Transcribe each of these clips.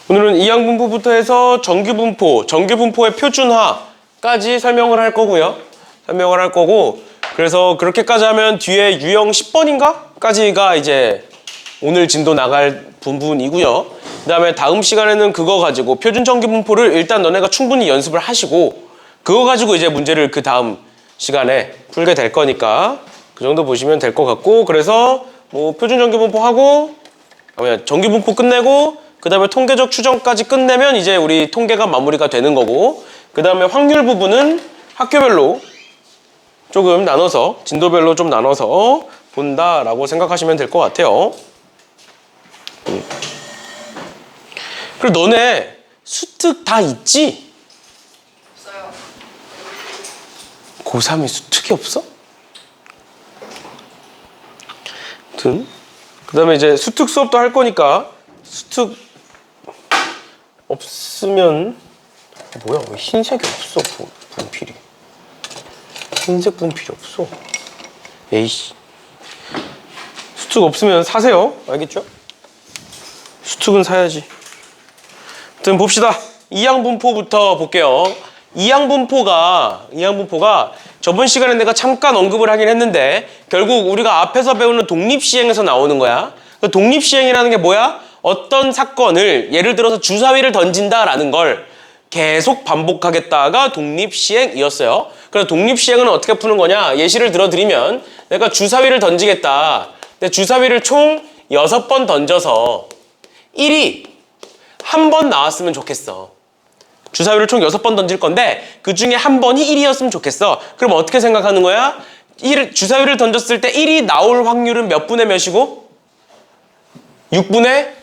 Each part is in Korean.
오늘은 이항분포부터 해서 정규분포의 표준화까지 설명을 할 거고요. 그래서 그렇게까지 하면 뒤에 유형 10번인가?까지가 이제 오늘 진도 나갈 부분이고요. 그 다음에 다음 시간에는 그거 가지고 표준 정규분포를 일단 너네가 충분히 연습을 하시고 그거 가지고 이제 문제를 그 다음 시간에 풀게 될 거니까 그 정도 보시면 될 것 같고, 그래서 뭐 표준 정규분포 하고 정규분포 끝내고 그 다음에 통계적 추정까지 끝내면 이제 우리 통계가 마무리가 되는 거고, 그 다음에 확률 부분은 학교별로 조금 나눠서 진도별로 좀 나눠서 본다라고 생각하시면 될 것 같아요. 그리고 너네 수특 다 있지? 없어요. 고3이 수특이 없어? 아무튼 그 다음에 이제 수특 수업도 할 거니까 수특 없으면 뭐야, 왜 흰색이 없어? 분필이 흰색 분필이 없어. 에이씨, 수특 없으면 사세요. 알겠죠? 수특은 사야지. 아무튼 봅시다. 이항분포부터 볼게요. 이항분포가 저번 시간에 내가 잠깐 언급을 하긴 했는데 결국 우리가 앞에서 배우는 독립시행에서 나오는 거야. 그 독립시행이라는 게 뭐야? 어떤 사건을 예를 들어서 주사위를 던진다라는 걸 계속 반복하겠다가 독립시행이었어요. 그래서 독립시행은 어떻게 푸는 거냐? 예시를 들어드리면 내가 주사위를 던지겠다. 근데 주사위를 총 6번 던져서 1이 한 번 나왔으면 좋겠어. 주사위를 총 6번 던질 건데 그 중에 한 번이 1이었으면 좋겠어. 그럼 어떻게 생각하는 거야? 주사위를 던졌을 때 1이 나올 확률은 몇 분의 몇이고? 6분의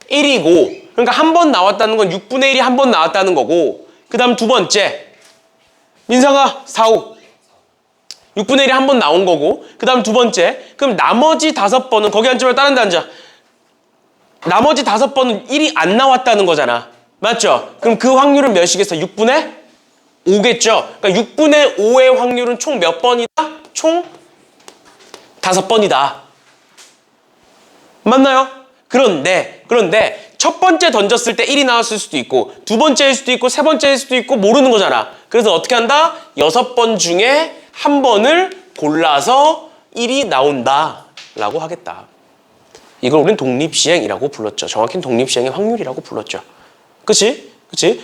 1이고, 그러니까 한 번 나왔다는 건 6분의 1이 한 번 나왔다는 거고, 그 다음 두 번째 민상아 4, 5 6분의 1이 한 번 나온 거고, 그 다음 두 번째, 그럼 나머지 5번은 거기 앉지 말고 다른 데 앉아. 나머지 5번은 1이 안 나왔다는 거잖아. 맞죠? 그럼 그 확률은 몇이겠어? 6분의 5겠죠? 그러니까 6분의 5의 확률은 총 몇 번이다? 총 5번이다. 맞나요? 그런데 첫 번째 던졌을 때 1이 나왔을 수도 있고 두 번째일 수도 있고 세 번째일 수도 있고 모르는 거잖아. 그래서 어떻게 한다? 6번 중에 한 번을 골라서 1이 나온다 라고 하겠다. 이걸 우리는 독립시행이라고 불렀죠. 정확히는 독립시행의 확률이라고 불렀죠. 그치?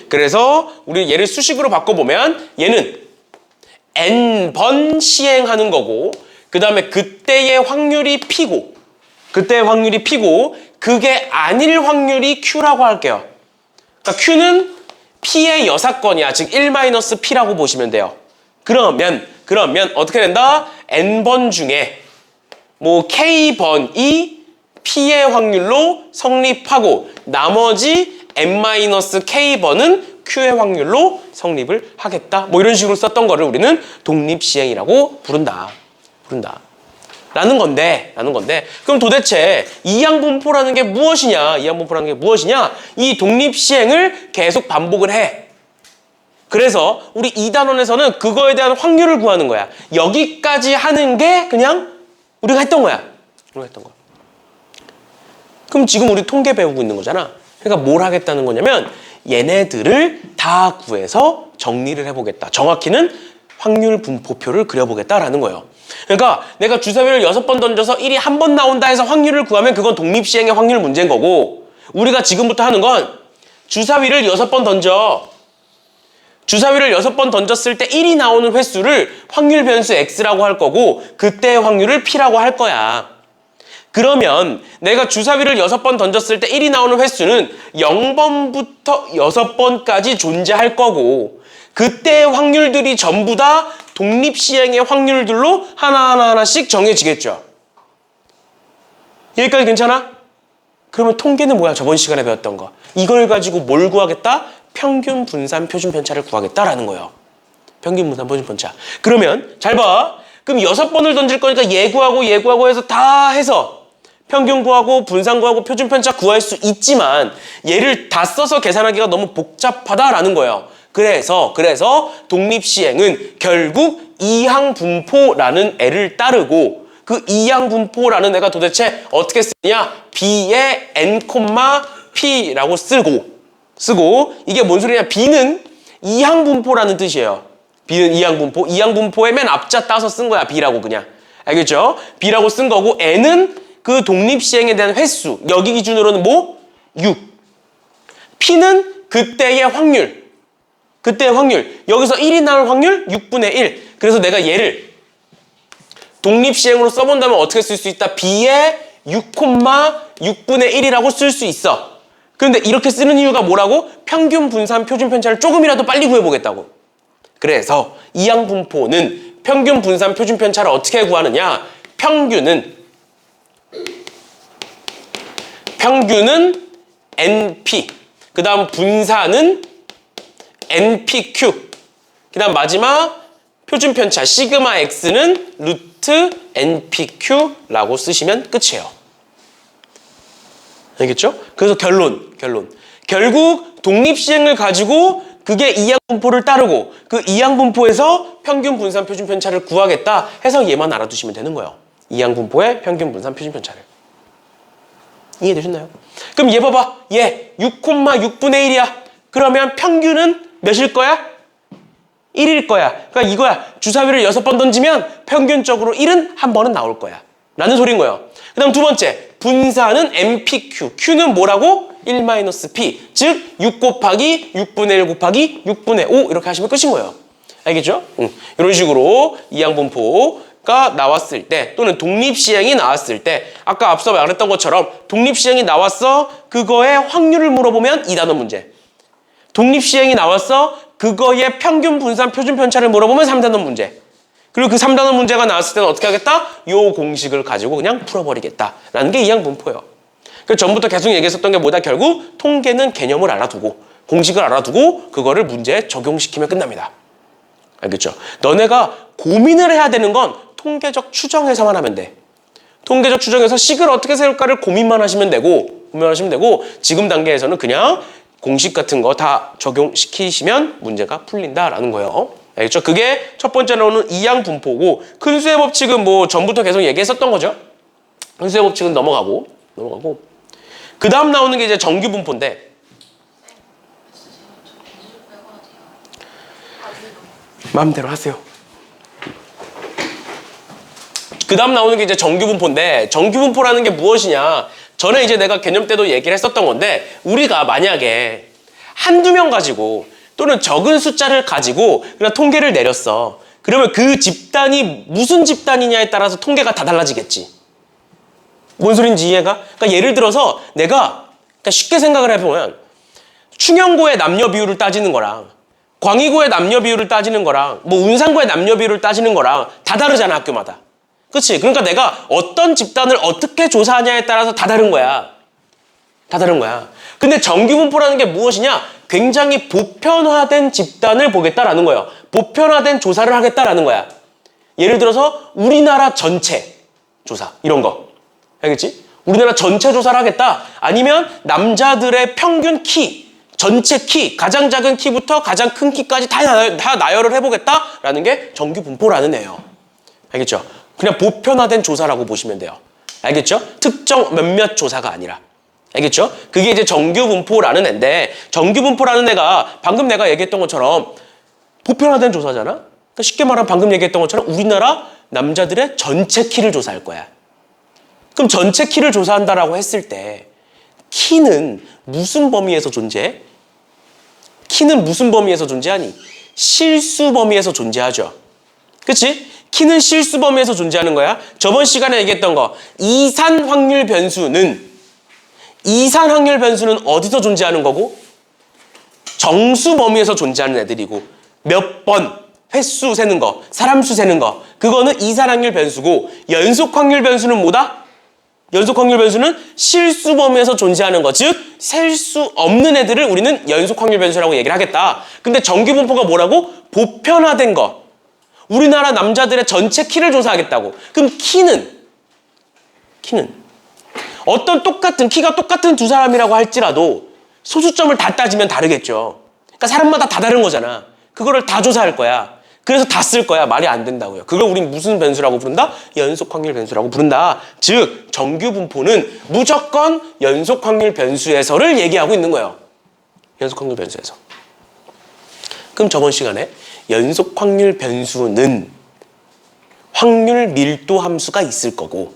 그래서 우리 얘를 수식으로 바꿔보면 얘는 n번 시행하는 거고, 그 다음에 그때의 확률이 p고, 그게 아닐 확률이 q라고 할게요. 그러니까 q는 p의 여사건이야. 즉 1-p라고 보시면 돼요. 그러면 어떻게 된다? n번 중에 뭐 k번이 p의 확률로 성립하고 나머지 n-k번은 q의 확률로 성립을 하겠다. 뭐 이런 식으로 썼던 거를 우리는 독립시행이라고 부른다. 라는 건데 그럼 도대체 이항분포라는 게 무엇이냐? 이 독립시행을 계속 반복을 해. 그래서 우리 2단원에서는 그거에 대한 확률을 구하는 거야. 여기까지 하는 게 그냥 우리가 했던 거야. 그럼 지금 우리 통계 배우고 있는 거잖아. 그러니까 뭘 하겠다는 거냐면 얘네들을 다 구해서 정리를 해보겠다. 정확히는 확률 분포표를 그려보겠다라는 거예요. 그러니까 내가 주사위를 6번 던져서 1이 한 번 나온다 해서 확률을 구하면 그건 독립시행의 확률 문제인 거고, 우리가 지금부터 하는 건 주사위를 6번 던져. 주사위를 6번 던졌을 때 1이 나오는 횟수를 확률 변수 x라고 할 거고 그때의 확률을 p라고 할 거야. 그러면 내가 주사위를 6번 던졌을 때 1이 나오는 횟수는 0번부터 6번까지 존재할 거고 그때의 확률들이 전부 다 독립시행의 확률들로 하나씩 정해지겠죠. 여기까지 괜찮아? 그러면 통계는 뭐야? 저번 시간에 배웠던 거. 이걸 가지고 뭘 구하겠다? 평균 분산 표준 편차를 구하겠다라는 거예요. 평균 분산 표준 편차. 그러면 잘 봐. 그럼 6번을 던질 거니까 얘 구하고 해서 다 해서 평균 구하고 분산 구하고 표준 편차 구할 수 있지만 얘를 다 써서 계산하기가 너무 복잡하다라는 거예요. 그래서 독립시행은 결국 이항분포라는 애를 따르고 그 이항분포라는 애가 도대체 어떻게 쓰냐? B의 n, P라고 쓰고 이게 뭔 소리냐? B는 이항분포라는 뜻이에요. B는 이항분포. 이항분포의 맨 앞자 따서 쓴 거야. B라고 그냥. 알겠죠? B라고 쓴 거고 N은 그 독립시행에 대한 횟수. 여기 기준으로는 뭐? 6. P는 그때의 확률. 그때의 확률. 여기서 1이 나올 확률? 6분의 1. 그래서 내가 얘를 독립시행으로 써본다면 어떻게 쓸 수 있다? B의 6,6분의 1이라고 쓸 수 있어. 그런데 이렇게 쓰는 이유가 뭐라고? 평균 분산 표준 편차를 조금이라도 빨리 구해보겠다고. 그래서 이항분포는 평균 분산 표준 편차를 어떻게 구하느냐? 평균은 NP, 그 다음 분산은 NPQ, 그 다음 마지막 표준 편차 시그마 X는 루트 NPQ라고 쓰시면 끝이에요. 알겠죠? 그래서 결론. 결국 독립시행을 가지고 그게 이항분포를 따르고 그 이항분포에서 평균 분산 표준 편차를 구하겠다 해서 얘만 알아두시면 되는 거예요. 이항분포의 평균 분산 표준 편차를. 이해되셨나요? 그럼 얘 봐봐. 얘 6,6분의 1이야. 그러면 평균은 몇일 거야? 1일 거야. 그러니까 이거야. 주사위를 6번 던지면 평균적으로 1은 한 번은 나올 거야. 라는 소리인 거예요. 그 다음 두 번째. 분산은 MPQ. Q는 뭐라고? 1-P. 즉, 6 곱하기 6분의 1 곱하기 6분의 5 이렇게 하시면 끝인 거예요. 알겠죠? 이런 식으로 이항분포가 나왔을 때 또는 독립시행이 나왔을 때 아까 앞서 말했던 것처럼 독립시행이 나왔어. 그거의 확률을 물어보면 2단원 문제. 독립시행이 나왔어. 그거의 평균 분산 표준 편차를 물어보면 3단원 문제. 그리고 그 3단원 문제가 나왔을 때는 어떻게 하겠다? 요 공식을 가지고 그냥 풀어버리겠다라는 게 이항분포예요. 그 전부터 계속 얘기했었던 게 뭐다? 결국 통계는 개념을 알아두고 공식을 알아두고 그거를 문제에 적용시키면 끝납니다. 알겠죠? 너네가 고민을 해야 되는 건 통계적 추정에서만 하면 돼. 통계적 추정에서 식을 어떻게 세울까를 고민만 하시면 되고 지금 단계에서는 그냥 공식 같은 거 다 적용시키시면 문제가 풀린다라는 거예요. 알겠죠? 그게 첫 번째 나오는 이항분포고 큰 수의 법칙은 뭐 전부터 계속 얘기했었던 거죠. 큰 수의 법칙은 넘어가고 그 다음 나오는 게 이제 정규분포인데 마음대로 하세요. 그 다음 나오는 게 이제 정규분포인데 정규분포라는 게 무엇이냐? 전에 이제 내가 개념 때도 얘기를 했었던 건데 우리가 만약에 한두 명 가지고 또는 적은 숫자를 가지고 그냥 통계를 내렸어. 그러면 그 집단이 무슨 집단이냐에 따라서 통계가 다 달라지겠지. 뭔 소린지 이해가? 그러니까 예를 들어서 내가 쉽게 생각을 해보면 충영고의 남녀 비율을 따지는 거랑 광희고의 남녀 비율을 따지는 거랑 뭐 운산고의 남녀 비율을 따지는 거랑 다 다르잖아 학교마다. 그치? 그러니까 내가 어떤 집단을 어떻게 조사하냐에 따라서 다 다른 거야. 근데 정규분포라는 게 무엇이냐? 굉장히 보편화된 집단을 보겠다라는 거예요. 보편화된 조사를 하겠다라는 거야. 예를 들어서 우리나라 전체 조사 이런 거. 알겠지? 우리나라 전체 조사를 하겠다. 아니면 남자들의 평균 키, 전체 키, 가장 작은 키부터 가장 큰 키까지 다 나열을 해보겠다라는 게 정규분포라는 애예요. 알겠죠? 그냥 보편화된 조사라고 보시면 돼요. 알겠죠? 특정 몇몇 조사가 아니라. 알겠죠? 그게 이제 정규분포라는 애인데 정규분포라는 애가 방금 내가 얘기했던 것처럼 보편화된 조사잖아? 그러니까 쉽게 말하면 방금 얘기했던 것처럼 우리나라 남자들의 전체 키를 조사할 거야. 그럼 전체 키를 조사한다라고 했을 때 키는 무슨 범위에서 존재해? 키는 무슨 범위에서 존재하니? 실수 범위에서 존재하죠. 그치? 키는 실수 범위에서 존재하는 거야. 저번 시간에 얘기했던 거 이산 확률 변수는 어디서 존재하는 거고? 정수 범위에서 존재하는 애들이고 몇 번, 횟수 세는 거, 사람 수 세는 거 그거는 이산 확률 변수고 연속 확률 변수는 뭐다? 연속 확률 변수는 실수 범위에서 존재하는 거. 즉, 셀 수 없는 애들을 우리는 연속 확률 변수라고 얘기를 하겠다. 근데 정규분포가 뭐라고? 보편화된 거. 우리나라 남자들의 전체 키를 조사하겠다고. 그럼 키는 어떤 키가 똑같은 두 사람이라고 할지라도 소수점을 다 따지면 다르겠죠. 그러니까 사람마다 다 다른 거잖아. 그거를 다 조사할 거야. 그래서 다 쓸 거야. 말이 안 된다고요. 그걸 우린 무슨 변수라고 부른다? 연속 확률 변수라고 부른다. 즉 정규 분포는 무조건 연속 확률 변수에서를 얘기하고 있는 거예요. 연속 확률 변수에서. 그럼 저번 시간에 연속 확률 변수는 확률 밀도 함수가 있을 거고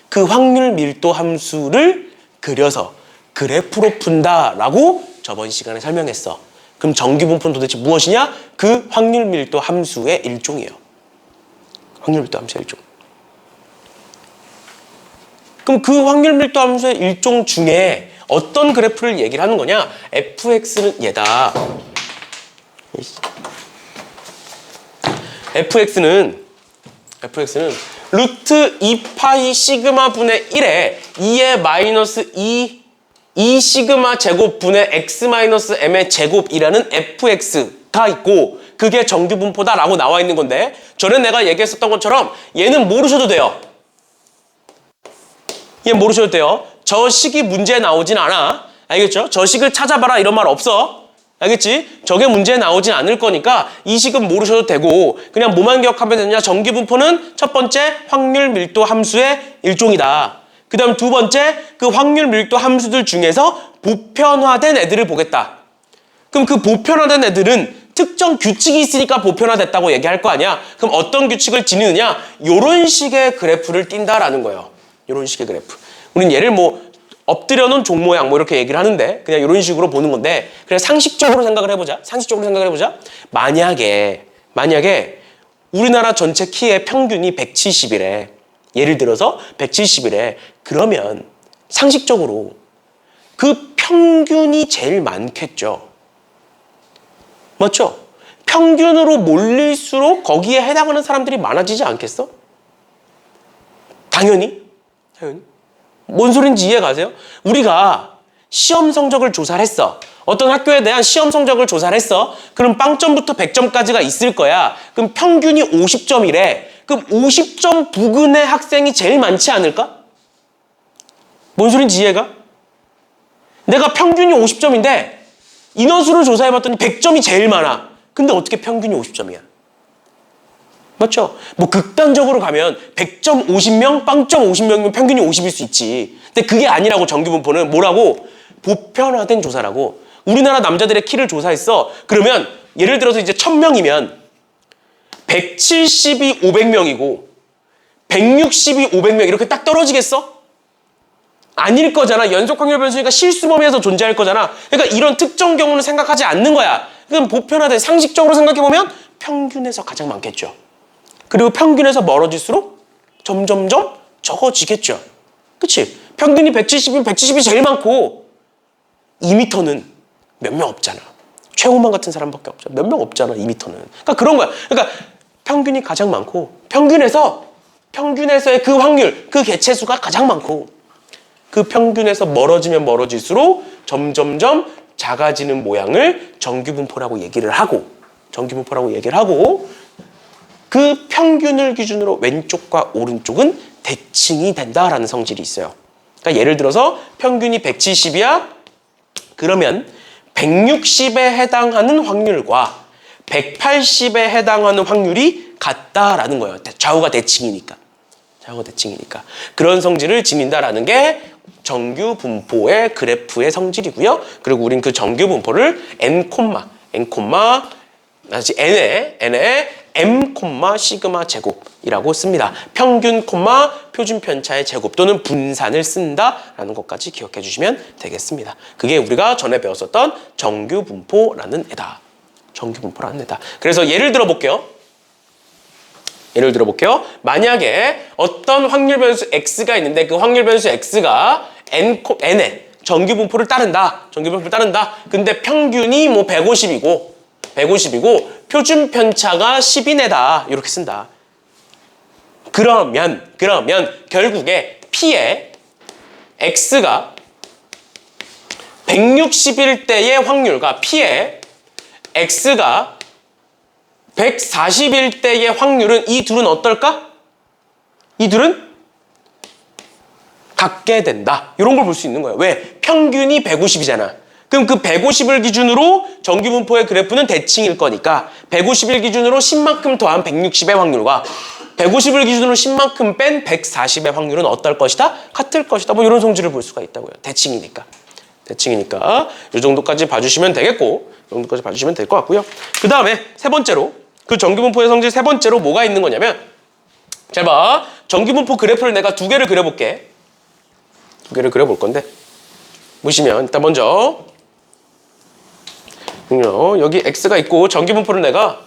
그 확률 밀도 함수를 그려서 그래프로 푼다라고 저번 시간에 설명했어. 그럼 정규 분포는 도대체 무엇이냐? 그 확률 밀도 함수의 일종이에요. 확률 밀도 함수의 일종. 그럼 그 확률 밀도 함수의 일종 중에 어떤 그래프를 얘기를 하는 거냐? fx는 얘다. fx는 루트 2파이 시그마 분의 1에 2의 마이너스 2 시그마 제곱 분의 x 마이너스 m의 제곱이라는 fx가 있고 그게 정규 분포다라고 나와 있는 건데 전에 내가 얘기했었던 것처럼 얘는 모르셔도 돼요. 얘 모르셔도 돼요. 저 식이 문제에 나오진 않아. 알겠죠? 저 식을 찾아봐라 이런 말 없어. 알겠지? 저게 문제에 나오진 않을 거니까 이 식은 모르셔도 되고 그냥 뭐만 기억하면 되냐? 정규 분포는 첫 번째 확률 밀도 함수의 일종이다. 그 다음 두 번째 그 확률 밀도 함수들 중에서 보편화된 애들을 보겠다. 그럼 그 보편화된 애들은 특정 규칙이 있으니까 보편화됐다고 얘기할 거 아니야. 그럼 어떤 규칙을 지니느냐? 요런 식의 그래프를 띈다라는 거예요. 요런 식의 그래프. 우린 얘를 뭐 엎드려 놓은 종 모양 뭐 이렇게 얘기를 하는데 그냥 이런 식으로 보는 건데 그냥 상식적으로 생각을 해보자. 만약에 우리나라 전체 키의 평균이 170이래. 예를 들어서 170이래. 그러면 상식적으로 그 평균이 제일 많겠죠. 맞죠? 평균으로 몰릴수록 거기에 해당하는 사람들이 많아지지 않겠어? 당연히. 뭔 소린지 이해 가세요? 우리가 시험 성적을 조사를 했어. 어떤 학교에 대한 시험 성적을 조사를 했어. 그럼 빵점부터 100점까지가 있을 거야. 그럼 평균이 50점이래. 그럼 50점 부근의 학생이 제일 많지 않을까? 뭔 소린지 이해가? 내가 평균이 50점인데 인원수를 조사해봤더니 100점이 제일 많아. 근데 어떻게 평균이 50점이야? 맞죠? 뭐 극단적으로 가면 100점 50명, 빵점 50명이면 평균이 50일 수 있지. 근데 그게 아니라고 정규분포는 뭐라고? 보편화된 조사라고. 우리나라 남자들의 키를 조사했어. 그러면 예를 들어서 이제 1000명이면 170이 500명이고 160이 500명 이렇게 딱 떨어지겠어? 아닐 거잖아. 연속 확률 변수니까 실수 범위에서 존재할 거잖아. 그러니까 이런 특정 경우는 생각하지 않는 거야. 그럼 보편화된 상식적으로 생각해보면 평균에서 가장 많겠죠. 그리고 평균에서 멀어질수록 점점점 적어지겠죠. 그치? 평균이 170이면 170이 제일 많고 2m는 몇 명 없잖아. 최고만 같은 사람밖에 없잖아. 몇 명 없잖아 2m는. 그러니까 그런 거야. 그러니까 평균이 가장 많고 평균에서의 그 확률, 그 개체수가 가장 많고 그 평균에서 멀어지면 멀어질수록 점점점 작아지는 모양을 정규분포라고 얘기를 하고 그 평균을 기준으로 왼쪽과 오른쪽은 대칭이 된다라는 성질이 있어요. 그러니까 예를 들어서 평균이 170이야. 그러면 160에 해당하는 확률과 180에 해당하는 확률이 같다라는 거예요. 좌우가 대칭이니까. 그런 성질을 지닌다라는 게 정규분포의 그래프의 성질이고요. 그리고 우린 그 정규분포를 n에 m, 시그마 제곱이라고 씁니다. 평균, 표준 편차의 제곱 또는 분산을 쓴다라는 것까지 기억해 주시면 되겠습니다. 그게 우리가 전에 배웠었던 정규분포라는 애다. 그래서 예를 들어 볼게요. 만약에 어떤 확률 변수 x가 있는데 그 확률 변수 x가 n의 정규분포를 따른다. 근데 평균이 뭐 150이고 표준 편차가 10이네다. 이렇게 쓴다. 그러면 결국에 P의 X가 160일 때의 확률과 P의 X가 140일 때의 확률은 이 둘은 어떨까? 이 둘은 같게 된다. 이런 걸 볼 수 있는 거예요. 왜? 평균이 150이잖아. 그럼 그 150을 기준으로 정규분포의 그래프는 대칭일 거니까 150을 기준으로 10만큼 더한 160의 확률과 150을 기준으로 10만큼 뺀 140의 확률은 어떨 것이다? 같을 것이다. 뭐 이런 성질을 볼 수가 있다고요. 대칭이니까. 대칭이니까 이 정도까지 봐주시면 되겠고 이 정도까지 봐주시면 될 것 같고요. 그 다음에 세 번째로 그 정규분포의 성질 세 번째로 뭐가 있는 거냐면 잘 봐. 정규분포 그래프를 내가 두 개를 그려볼게. 두 개를 그려볼 건데 보시면 일단 먼저 여기 x가 있고 정규분포를 내가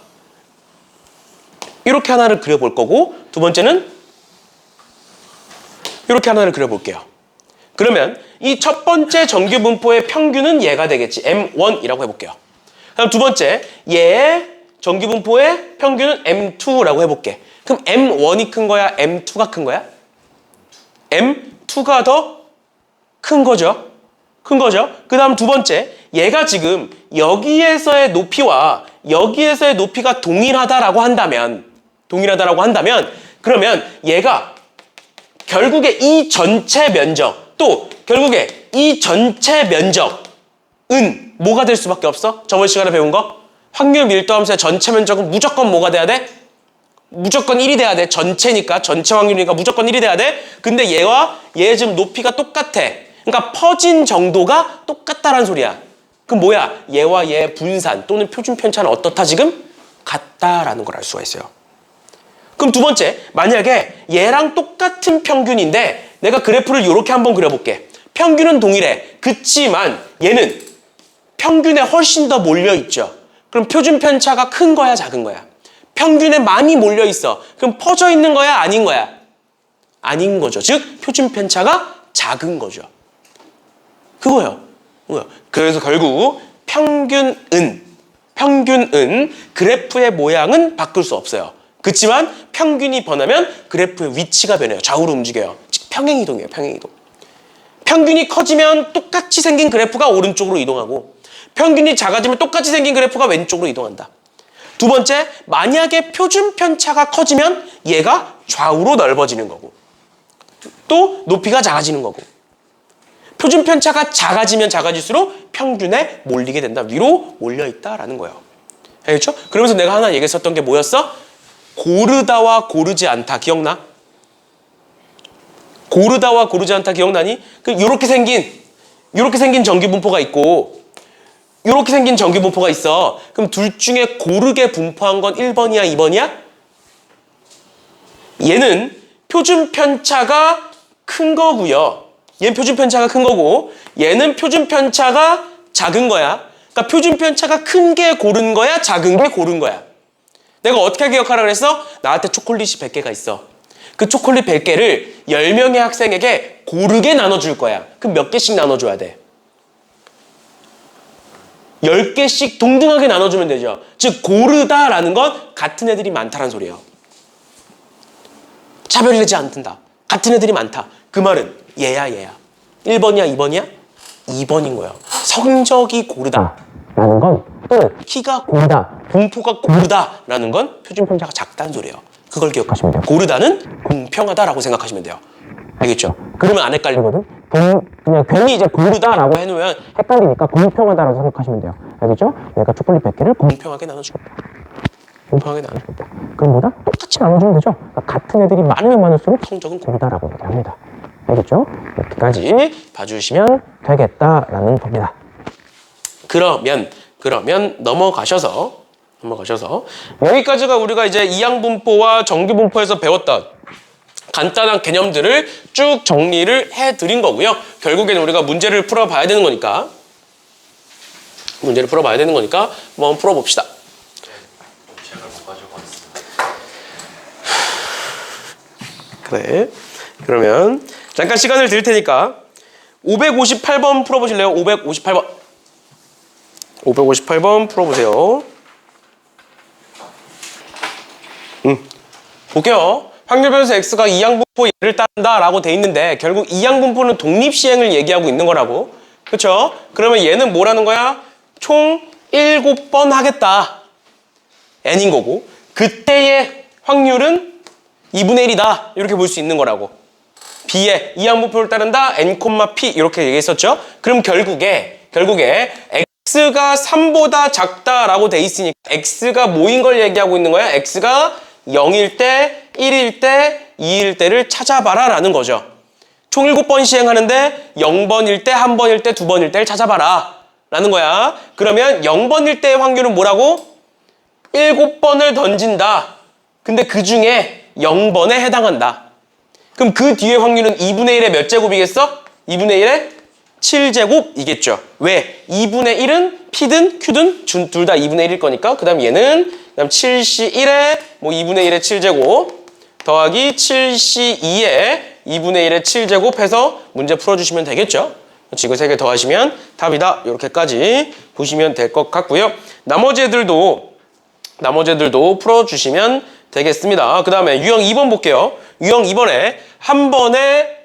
이렇게 하나를 그려볼 거고 두 번째는 이렇게 하나를 그려볼게요. 그러면 이 첫 번째 정규분포의 평균은 얘가 되겠지. M1이라고 해볼게요. 그럼 두 번째 얘의 정규분포의 평균은 M2라고 해볼게. 그럼 M1이 큰 거야? M2가 큰 거야? M2가 더 큰 거죠. 큰 거죠. 그 다음 두 번째 얘가 지금 여기에서의 높이와 여기에서의 높이가 동일하다라고 한다면 그러면 얘가 결국에 이 전체 면적 또 결국에 이 전체 면적은 뭐가 될 수밖에 없어? 저번 시간에 배운 거 확률 밀도함수의 전체 면적은 무조건 뭐가 돼야 돼? 무조건 1이 돼야 돼. 전체니까 전체 확률이니까 무조건 1이 돼야 돼. 근데 얘와 얘 지금 높이가 똑같아. 그러니까 퍼진 정도가 똑같다라는 소리야. 그럼 뭐야? 얘와 얘의 분산 또는 표준 편차는 어떻다 지금? 같다라는 걸 알 수가 있어요. 그럼 두 번째, 만약에 얘랑 똑같은 평균인데 내가 그래프를 이렇게 한번 그려볼게. 평균은 동일해. 그치만 얘는 평균에 훨씬 더 몰려있죠. 그럼 표준 편차가 큰 거야, 작은 거야? 평균에 많이 몰려있어. 그럼 퍼져 있는 거야, 아닌 거야? 아닌 거죠. 즉 표준 편차가 작은 거죠. 그거예요. 그래서 결국 평균은 그래프의 모양은 바꿀 수 없어요. 그렇지만 평균이 변하면 그래프의 위치가 변해요. 좌우로 움직여요. 즉 평행이동이에요. 평행이동. 평균이 커지면 똑같이 생긴 그래프가 오른쪽으로 이동하고 평균이 작아지면 똑같이 생긴 그래프가 왼쪽으로 이동한다. 두 번째, 만약에 표준 편차가 커지면 얘가 좌우로 넓어지는 거고 또 높이가 작아지는 거고 표준 편차가 작아지면 작아질수록 평균에 몰리게 된다. 위로 몰려있다라는 거예요. 알겠죠? 그러면서 내가 하나 얘기했었던 게 뭐였어? 고르다와 고르지 않다. 기억나? 고르다와 고르지 않다 기억나니? 이렇게 생긴 정규분포가 있고 이렇게 생긴 정규분포가 있어. 그럼 둘 중에 고르게 분포한 건 1번이야, 2번이야? 얘는 표준 편차가 큰 거고요. 얘는 표준 편차가 큰 거고 얘는 표준 편차가 작은 거야. 그러니까 표준 편차가 큰 게 고른 거야, 작은 게 고른 거야. 내가 어떻게 기억하라 그랬어? 나한테 초콜릿이 100개가 있어. 그 초콜릿 100개를 10명의 학생에게 고르게 나눠줄 거야. 그럼 몇 개씩 나눠줘야 돼? 10개씩 동등하게 나눠주면 되죠. 즉 고르다라는 건 같은 애들이 많다는 소리예요. 차별이 되지 않는다. 같은 애들이 많다. 그 말은 얘야. 1번이야, 2번이야? 2번인 거예요. 성적이 고르다라는 건 또는 키가 고르다, 분포가 고르다라는 건 표준 편차가 작다는 소리예요. 그걸 기억하시면 돼요. 고르다는 공평하다라고 생각하시면 돼요. 알겠죠? 그러면 안 헷갈리거든? 그냥 괜히 이제 고르다라고 해놓으면 헷갈리니까 공평하다라고 생각하시면 돼요. 알겠죠? 내가 초콜릿 100개를 공평하게 나눠주겠다. 공평하게 나눠주겠다. 그럼 뭐다? 똑같이 나눠주면 되죠? 그러니까 같은 애들이 많으면 많을수록 성적은 고르다라고 얘기합니다. 알겠죠? 이렇게까지 봐주시면 되겠다라는 겁니다. 그러면 넘어가셔서 여기까지가 우리가 이제 이항분포와 정규분포에서 배웠던 간단한 개념들을 쭉 정리를 해드린 거고요. 결국에는 우리가 문제를 풀어봐야 되는 거니까 한번 풀어봅시다. 제가 못 가지고 왔어요. 그래. 그러면 잠깐 시간을 드릴 테니까 558번 풀어보실래요? 558번 풀어보세요. 볼게요. 확률 변수 x가 이항분포 얘를 따른다라고 돼 있는데 결국 이항분포는 독립시행을 얘기하고 있는 거라고. 그렇죠? 그러면 얘는 뭐라는 거야? 총 7번 하겠다. n인 거고 그때의 확률은 2분의 1이다. 이렇게 볼 수 있는 거라고. b의 이항분포를 따른다 n, p 이렇게 얘기했었죠. 그럼 결국에 결국에 x가 3보다 작다라고 돼 있으니까 x가 뭐인 걸 얘기하고 있는 거야? x가 0일 때, 1일 때, 2일 때를 찾아봐라 라는 거죠. 총 7번 시행하는데 0번일 때, 1번일 때, 2번일 때를 찾아봐라 라는 거야. 그러면 0번일 때의 확률은 뭐라고? 7번을 던진다. 근데 그 중에 0번에 해당한다. 그럼 그 뒤에 확률은 2분의 1의 몇 제곱이겠어? 2분의 1의 7제곱이겠죠. 왜? 2분의 1은 P든 Q든 둘 다 2분의 1일 거니까. 그 다음 얘는 그다음 7C1의 뭐 2분의 1의 7제곱 더하기 7C2의 2분의 1의 7제곱 해서 문제 풀어주시면 되겠죠. 이거 3개 더하시면 답이다. 이렇게까지 보시면 될 것 같고요. 나머지 애들도 풀어주시면 되겠습니다. 그 다음에 유형 2번 볼게요. 유형 2번에 한 번에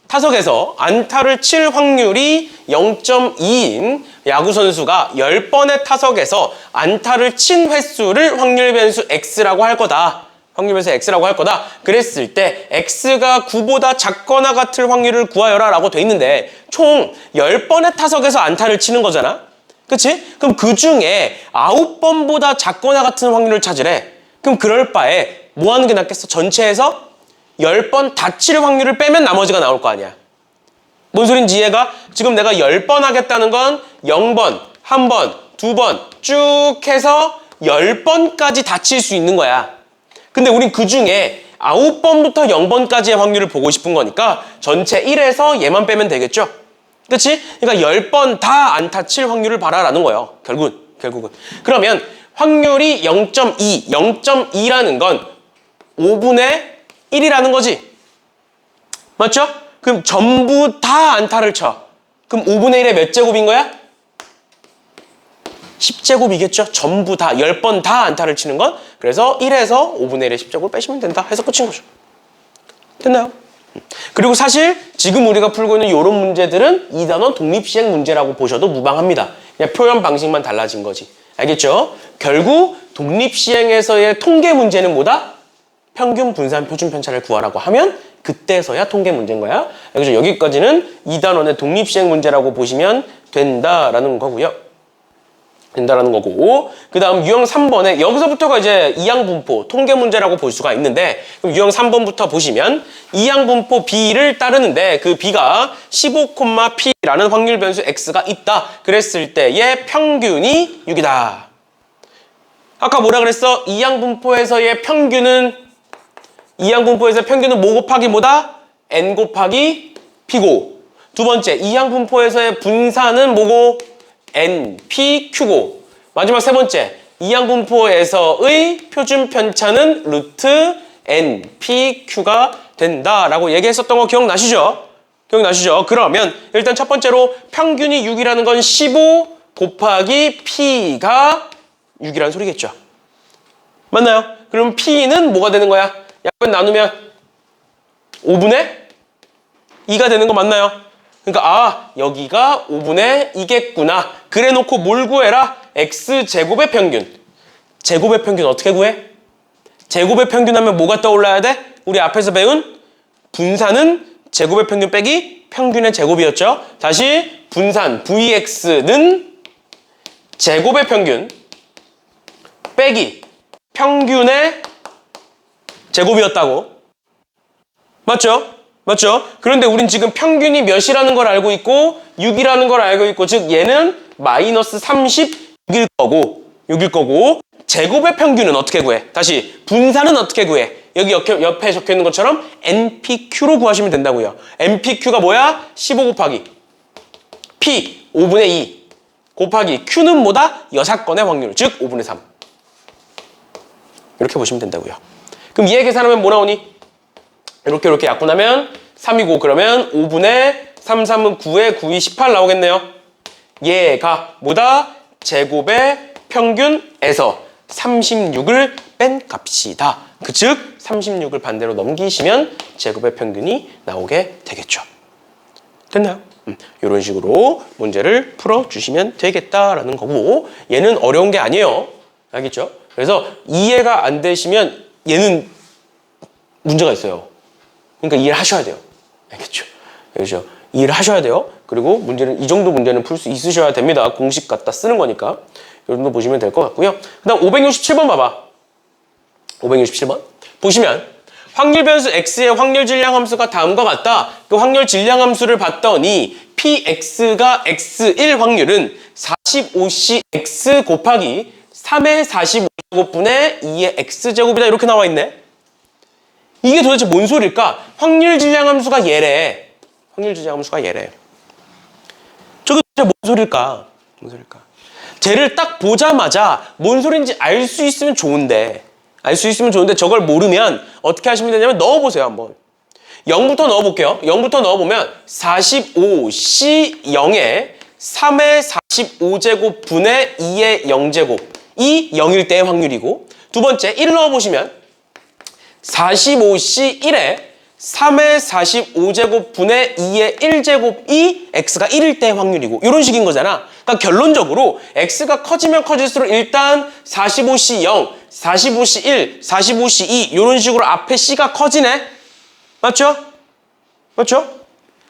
타석에서 안타를 칠 확률이 0.2인 야구선수가 10번의 타석에서 안타를 친 횟수를 확률 변수 X라고 할 거다. 확률 변수 X라고 할 거다. 그랬을 때 X가 9보다 작거나 같을 확률을 구하여라 라고 돼 있는데 총 10번의 타석에서 안타를 치는 거잖아. 그치? 그럼 그 중에 9번보다 작거나 같은 확률을 찾으래. 그럼 그럴 바에 뭐 하는 게 낫겠어? 전체에서 10번 다 칠 확률을 빼면 나머지가 나올 거 아니야. 뭔 소린지 이해가? 지금 내가 10번 하겠다는 건 0번, 1번, 2번 쭉 해서 10번까지 다 칠 수 있는 거야. 근데 우린 그 중에 9번부터 0번까지의 확률을 보고 싶은 거니까 전체 1에서 얘만 빼면 되겠죠? 그치? 그러니까 10번 다 안타 칠 확률을 봐라라는 거예요. 결국은. 그러면 확률이 0.2, 0.2라는 건 5분의 1이라는 거지. 맞죠? 그럼 전부 다 안타를 쳐. 그럼 5분의 1의 몇 제곱인 거야? 10제곱이겠죠? 전부 다, 10번 다 안타를 치는 건. 그래서 1에서 5분의 1의 10제곱을 빼시면 된다 해서 끝인 거죠. 됐나요? 그리고 사실 지금 우리가 풀고 있는 이런 문제들은 2단원 독립시행 문제라고 보셔도 무방합니다. 그냥 표현 방식만 달라진 거지. 알겠죠? 결국 독립시행에서의 통계 문제는 뭐다? 평균, 분산, 표준, 편차를 구하라고 하면 그때서야 통계 문제인 거야. 그래서 여기까지는 2단원의 독립시행 문제라고 보시면 된다라는 거고요. 된다라는 거고, 그 다음 유형 3번에 여기서부터가 이제 이항분포 통계 문제라고 볼 수가 있는데, 그럼 유형 3번부터 보시면 이항분포 B를 따르는데 그 B가 15,P라는 확률 변수 X가 있다. 그랬을 때의 평균이 6이다. 아까 뭐라 그랬어? 이항분포에서의 평균은 뭐 곱하기 뭐다? N 곱하기 P고. 두 번째, 이항분포에서의 분산은 뭐고? NPQ고. 마지막 세 번째, 이항분포에서의 표준 편차는 루트 NPQ가 된다라고 얘기했었던 거 기억나시죠? 그러면 일단 첫 번째로 평균이 6이라는 건 15 곱하기 P가 6이라는 소리겠죠. 맞나요? 그럼 P는 뭐가 되는 거야? 약분 나누면 5분의 2가 되는 거 맞나요? 그러니까 여기가 5분의 2겠구나. 그래 놓고 뭘 구해라? X제곱의 평균. 제곱의 평균 어떻게 구해? 제곱의 평균 하면 뭐가 떠올라야 돼? 우리 앞에서 배운 분산은 제곱의 평균 빼기 평균의 제곱이었죠. 다시 분산 VX는 제곱의 평균 빼기 평균의 제곱이었다고. 맞죠? 그런데 우린 지금 평균이 몇이라는 걸 알고 있고 6이라는 걸 알고 있고, 즉 얘는 마이너스 36일 거고 제곱의 평균은 어떻게 구해? 다시 분산은 어떻게 구해? 여기 옆에 적혀 있는 것처럼 NPQ로 구하시면 된다고요. NPQ가 뭐야? 15 곱하기 P 5분의 2 곱하기 Q는 뭐다? 6건의 확률, 즉 5분의 3. 이렇게 보시면 된다고요. 그럼 얘 계산하면 뭐 나오니? 이렇게 약분하면 3이고, 그러면 5분의 3, 3은 9에 9이 18 나오겠네요. 얘가 뭐다? 제곱의 평균에서 36을 뺀 값이다. 즉 36을 반대로 넘기시면 제곱의 평균이 나오게 되겠죠. 됐나요? 이런 식으로 문제를 풀어주시면 되겠다라는 거고, 얘는 어려운 게 아니에요. 알겠죠? 그래서 이해가 안 되시면 얘는 문제가 있어요. 그러니까 이해를 하셔야 돼요. 알겠죠? 이해를 하셔야 돼요. 그리고 문제는 이 정도 문제는 풀 수 있으셔야 됩니다. 공식 갖다 쓰는 거니까. 이 정도 보시면 될 것 같고요. 그 다음 567번 봐봐. 567번. 보시면 확률 변수 x의 확률 질량 함수가 다음과 같다. 그 확률 질량 함수를 봤더니 px가 x1 확률은 45c x 곱하기 3의 45제곱분의 2의 x제곱이다. 이렇게 나와 있네. 이게 도대체 뭔 소리일까? 확률 질량 함수가 얘래. 확률 질량 함수가 얘래. 저게 도대체 뭔 소리일까? 뭔 소리일까? 쟤를 딱 보자마자 뭔 소린지 알 수 있으면 좋은데 저걸 모르면 어떻게 하시면 되냐면 넣어보세요. 한번 0부터 넣어볼게요. 0부터 넣어보면 45C0에 3의 45제곱 분의 2의 0제곱 이 0일 때의 확률이고, 두 번째 1 넣어보시면 45C1에 3의 45제곱 분의 2의 1제곱이 x가 1일 때의 확률이고, 이런 식인 거잖아. 그러니까 결론적으로 x가 커지면 커질수록 일단 45C0, 45C1, 45C2 이런 식으로 앞에 c가 커지네. 맞죠? 맞죠?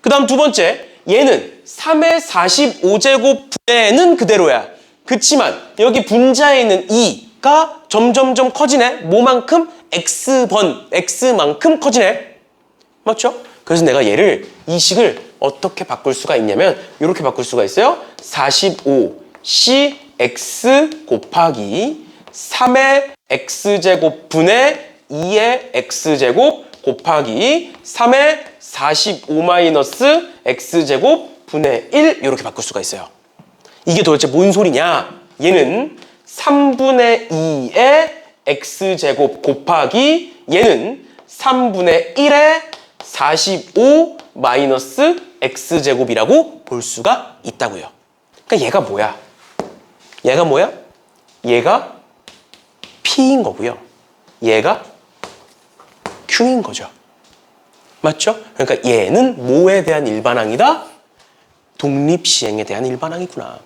그 다음 두 번째, 얘는 3의 45제곱 분의는 그대로야. 그치만 여기 분자에 있는 2가 점점점 커지네. 뭐만큼? x만큼 커지네. 맞죠? 그래서 내가 얘를 이 식을 어떻게 바꿀 수가 있냐면 이렇게 바꿀 수가 있어요. 45cx 곱하기 3의 x제곱 분의 2의 x제곱 곱하기 3의 45-x제곱 분의 1 이렇게 바꿀 수가 있어요. 이게 도대체 뭔 소리냐? 얘는 3분의 2의 x제곱 곱하기 얘는 3분의 1의 45-x제곱이라고 볼 수가 있다고요. 그러니까 얘가 뭐야? 얘가 뭐야? 얘가 P인 거고요. 얘가 Q인 거죠. 맞죠? 그러니까 얘는 뭐에 대한 일반항이다? 독립시행에 대한 일반항이구나.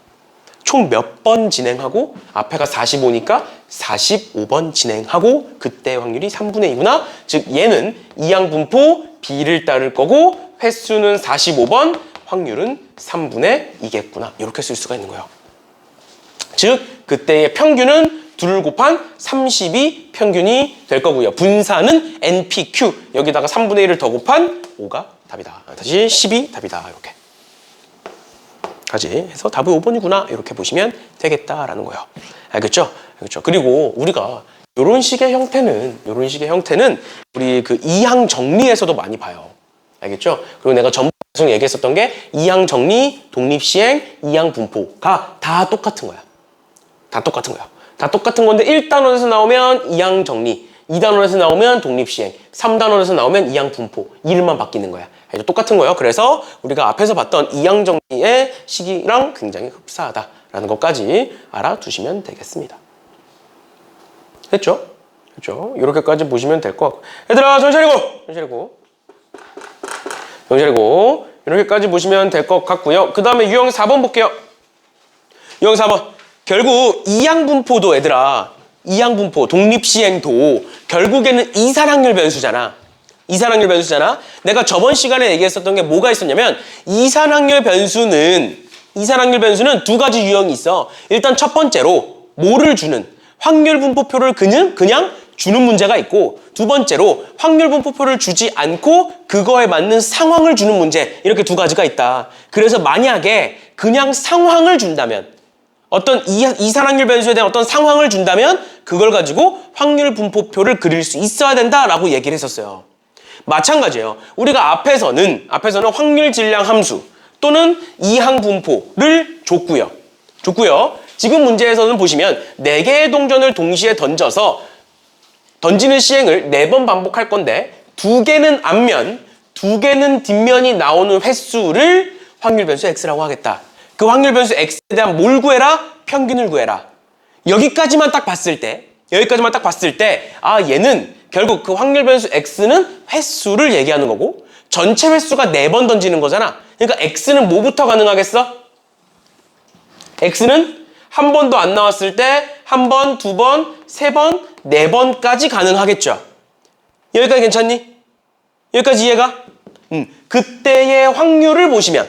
총 몇 번 진행하고 앞에가 45니까 45번 진행하고 그때 확률이 3분의 2구나. 즉 얘는 이항분포 B를 따를 거고 횟수는 45번, 확률은 3분의 2겠구나. 이렇게 쓸 수가 있는 거예요. 즉 그때의 평균은 둘을 곱한 30이 평균이 될 거고요. 분산은 NPQ, 여기다가 3분의 1을 더 곱한 5가 답이다. 다시 10이 답이다. 이렇게 까지 해서 답이 5번이구나 이렇게 보시면 되겠다라는 거예요. 알겠죠? 알겠죠? 그리고 우리가 이런 식의 형태는 우리 그 이항 정리에서도 많이 봐요. 알겠죠? 그리고 내가 전부 계속 얘기했었던 게 이항 정리, 독립시행, 이항 분포가 다 똑같은 거야. 다 똑같은 거야. 다 똑같은 건데 1단원에서 나오면 이항 정리, 2단원에서 나오면 독립시행, 3단원에서 나오면 이항 분포, 이름만 바뀌는 거야. 똑같은 거예요. 그래서 우리가 앞에서 봤던 이항 정리의 식이랑 굉장히 흡사하다라는 것까지 알아두시면 되겠습니다. 됐죠? 됐죠? 이렇게까지 보시면 될 것 같고. 얘들아, 정신 차리고. 이렇게까지 보시면 될 것 같고요. 그 다음에 유형 4번 볼게요. 유형 4번. 결국 이항분포도 얘들아, 이항분포, 독립시행도 결국에는 이산확률 변수잖아. 이산확률 변수잖아. 내가 저번 시간에 얘기했었던 게 뭐가 있었냐면 이산확률 변수는 두 가지 유형이 있어. 일단 첫 번째로 뭐를 주는 확률 분포표를 그냥 주는 문제가 있고, 두 번째로 확률 분포표를 주지 않고 그거에 맞는 상황을 주는 문제, 이렇게 두 가지가 있다. 그래서 만약에 그냥 상황을 준다면, 어떤 이산확률 변수에 대한 어떤 상황을 준다면 그걸 가지고 확률 분포표를 그릴 수 있어야 된다라고 얘기를 했었어요. 마찬가지예요. 우리가 앞에서는 확률 질량 함수 또는 이항 분포를 줬고요. 지금 문제에서는 보시면 4개의 동전을 동시에 던지는 시행을 4번 반복할 건데 2개는 앞면, 2개는 뒷면이 나오는 횟수를 확률 변수 x라고 하겠다. 그 확률 변수 x에 대한 뭘 구해라? 평균을 구해라. 여기까지만 딱 봤을 때 아, 얘는 결국 그 확률 변수 x는 횟수를 얘기하는 거고 전체 횟수가 4번 던지는 거잖아. 그러니까 x는 뭐부터 가능하겠어? x는 한 번도 안 나왔을 때 1번, 2번, 3번, 4번까지 가능하겠죠. 여기까지 괜찮니? 여기까지 이해가? 그때의 확률을 보시면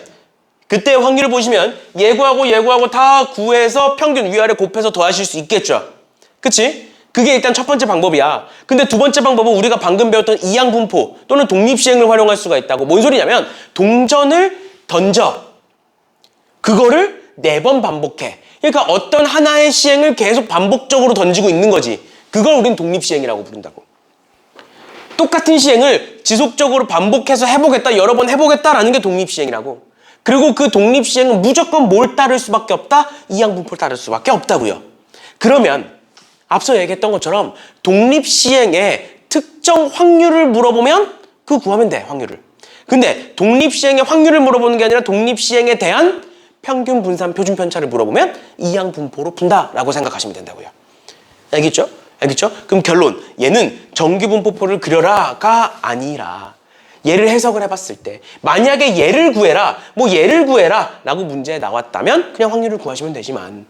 예구하고 다 구해서 평균 위아래 곱해서 더하실 수 있겠죠. 그치? 그게 일단 첫 번째 방법이야. 근데 두 번째 방법은 우리가 방금 배웠던 이항분포 또는 독립시행을 활용할 수가 있다고. 뭔 소리냐면 동전을 던져. 그거를 4번 반복해. 그러니까 어떤 하나의 시행을 계속 반복적으로 던지고 있는 거지. 그걸 우린 독립시행이라고 부른다고. 똑같은 시행을 지속적으로 반복해서 해보겠다, 여러 번 해보겠다라는 게 독립시행이라고. 그리고 그 독립시행은 무조건 뭘 따를 수밖에 없다? 이항분포를 따를 수밖에 없다고요. 그러면 앞서 얘기했던 것처럼 독립시행의 특정 확률을 물어보면 그거 구하면 돼, 확률을. 근데 독립시행의 확률을 물어보는 게 아니라 독립시행에 대한 평균 분산 표준 편차를 물어보면 이항분포로 푼다라고 생각하시면 된다고요. 알겠죠? 알겠죠? 그럼 결론, 얘는 정규분포표를 그려라가 아니라 얘를 해석을 해봤을 때 만약에 얘를 구해라 라고 문제에 나왔다면 그냥 확률을 구하시면 되지만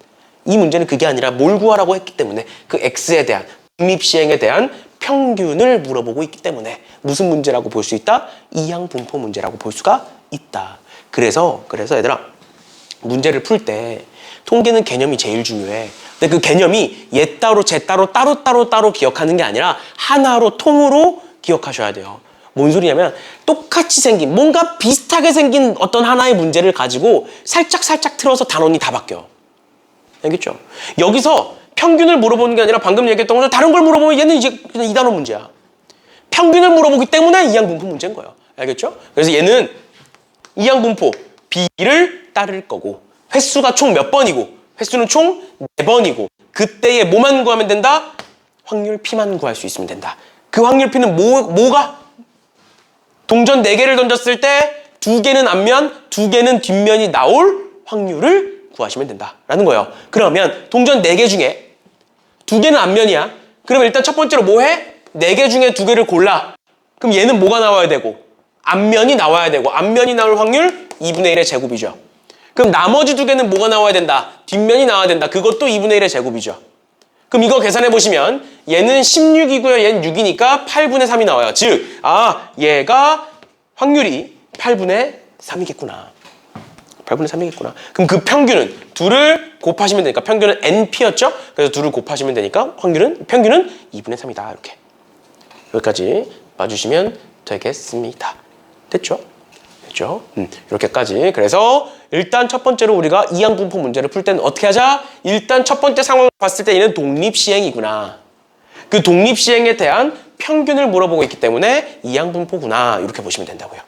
이 문제는 그게 아니라 뭘 구하라고 했기 때문에 그 X에 대한 독립시행에 대한 평균을 물어보고 있기 때문에 무슨 문제라고 볼 수 있다? 이항분포 문제라고 볼 수가 있다. 그래서 얘들아, 문제를 풀 때 통계는 개념이 제일 중요해. 근데 그 개념이 얘 따로 쟤 따로 기억하는 게 아니라 하나로 통으로 기억하셔야 돼요. 뭔 소리냐면 똑같이 생긴 뭔가 비슷하게 생긴 어떤 하나의 문제를 가지고 살짝 틀어서 단원이 다 바뀌어. 알겠죠? 여기서 평균을 물어보는 게 아니라 방금 얘기했던 것처럼 다른 걸 물어보면 얘는 이제 그냥 2단원 문제야. 평균을 물어보기 때문에 이항분포 문제인 거예요. 알겠죠? 그래서 얘는 이항분포 B를 따를 거고 횟수가 총 몇 번이고 횟수는 총 4번이고 그때의 뭐만 구하면 된다? 확률 P만 구할 수 있으면 된다. 그 확률 P는 뭐가? 동전 4개를 던졌을 때 2개는 앞면, 2개는 뒷면이 나올 확률을 구하시면 된다라는 거예요. 그러면 동전 4개 중에 2개는 앞면이야. 그러면 일단 첫 번째로 뭐 해? 4개 중에 2개를 골라. 그럼 얘는 뭐가 나와야 되고? 앞면이 나와야 되고 앞면이 나올 확률 2분의 1의 제곱이죠. 그럼 나머지 2개는 뭐가 나와야 된다? 뒷면이 나와야 된다. 그것도 2분의 1의 제곱이죠. 그럼 이거 계산해 보시면 얘는 16이고요. 얘는 6이니까 8분의 3이 나와요. 즉, 얘가 확률이 8분의 3이겠구나. 8분의 3이겠구나. 그럼 그 평균은 둘을 곱하시면 되니까 평균은 NP였죠? 그래서 둘을 곱하시면 되니까 평균은 2분의 3이다. 이렇게. 여기까지 봐주시면 되겠습니다. 됐죠? 됐죠? 이렇게까지. 그래서 일단 첫 번째로 우리가 이항분포 문제를 풀 때는 어떻게 하자? 일단 첫 번째 상황을 봤을 때 얘는 독립시행이구나. 그 독립시행에 대한 평균을 물어보고 있기 때문에 이항분포구나. 이렇게 보시면 된다고요.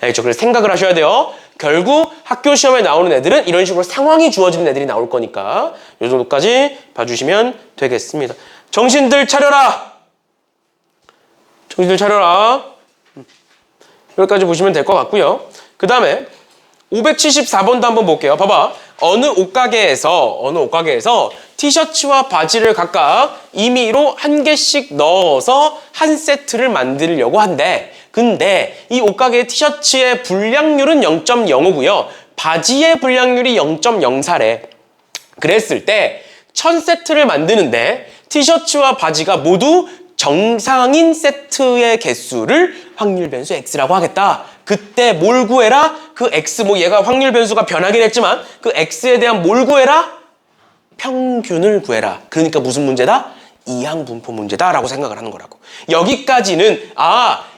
알겠죠? 그래서 생각을 하셔야 돼요. 결국 학교 시험에 나오는 애들은 이런 식으로 상황이 주어지는 애들이 나올 거니까 이 정도까지 봐주시면 되겠습니다. 정신들 차려라! 정신들 차려라. 여기까지 보시면 될 것 같고요. 그 다음에 574번도 한번 볼게요. 봐봐. 어느 옷가게에서 티셔츠와 바지를 각각 임의로 1개씩 넣어서 한 세트를 만들려고 한대. 근데 이 옷가게의 티셔츠의 불량률은 0.05고요. 바지의 불량률이 0.04래. 그랬을 때 1000세트를 만드는데 티셔츠와 바지가 모두 정상인 세트의 개수를 확률 변수 X라고 하겠다. 그때 뭘 구해라? 그 X, 얘가 확률 변수가 변하긴 했지만 그 X에 대한 뭘 구해라? 평균을 구해라. 그러니까 무슨 문제다? 이항분포 문제다라고 생각을 하는 거라고. 여기까지는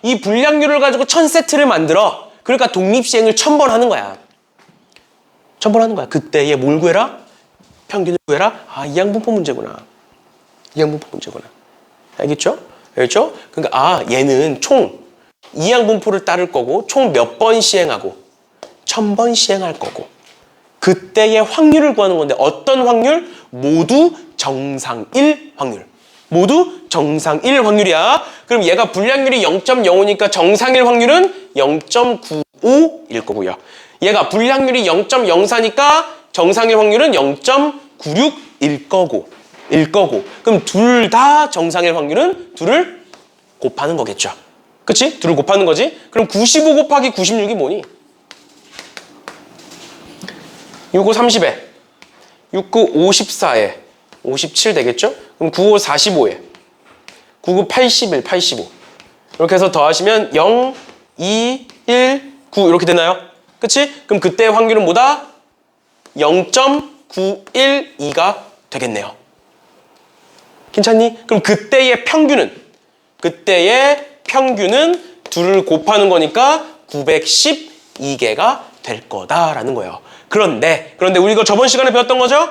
이 불량률을 가지고 1000세트를 만들어. 그러니까 독립시행을 1000번 하는 거야. 1000번 하는 거야. 그때 얘 뭘 구해라? 평균을 구해라? 이항분포 문제구나. 이항분포 문제구나. 알겠죠? 알겠죠? 그러니까 얘는 총 이항분포를 따를 거고 총 몇 번 시행하고 1000번 시행할 거고 그때의 확률을 구하는 건데 어떤 확률? 모두 정상일 확률. 모두 정상일 확률이야. 그럼 얘가 불량률이 0.05니까 정상일 확률은 0.95일 거고요. 얘가 불량률이 0.04니까 정상일 확률은 0.96일 거고. 그럼 둘 다 정상일 확률은 둘을 곱하는 거겠죠. 그치? 둘을 곱하는 거지? 그럼 95 곱하기 96이 뭐니? 65 30에 69 54에 57 되겠죠? 그럼 95 45에 99 81 85 이렇게 해서 더하시면 0, 2, 1, 9 이렇게 되나요? 그치? 그럼 그때의 확률은 뭐다? 0.912가 되겠네요. 괜찮니? 그럼 그때의 평균은 둘을 곱하는 거니까 912개가 될 거다라는 거예요. 그런데 우리 이거 저번 시간에 배웠던 거죠?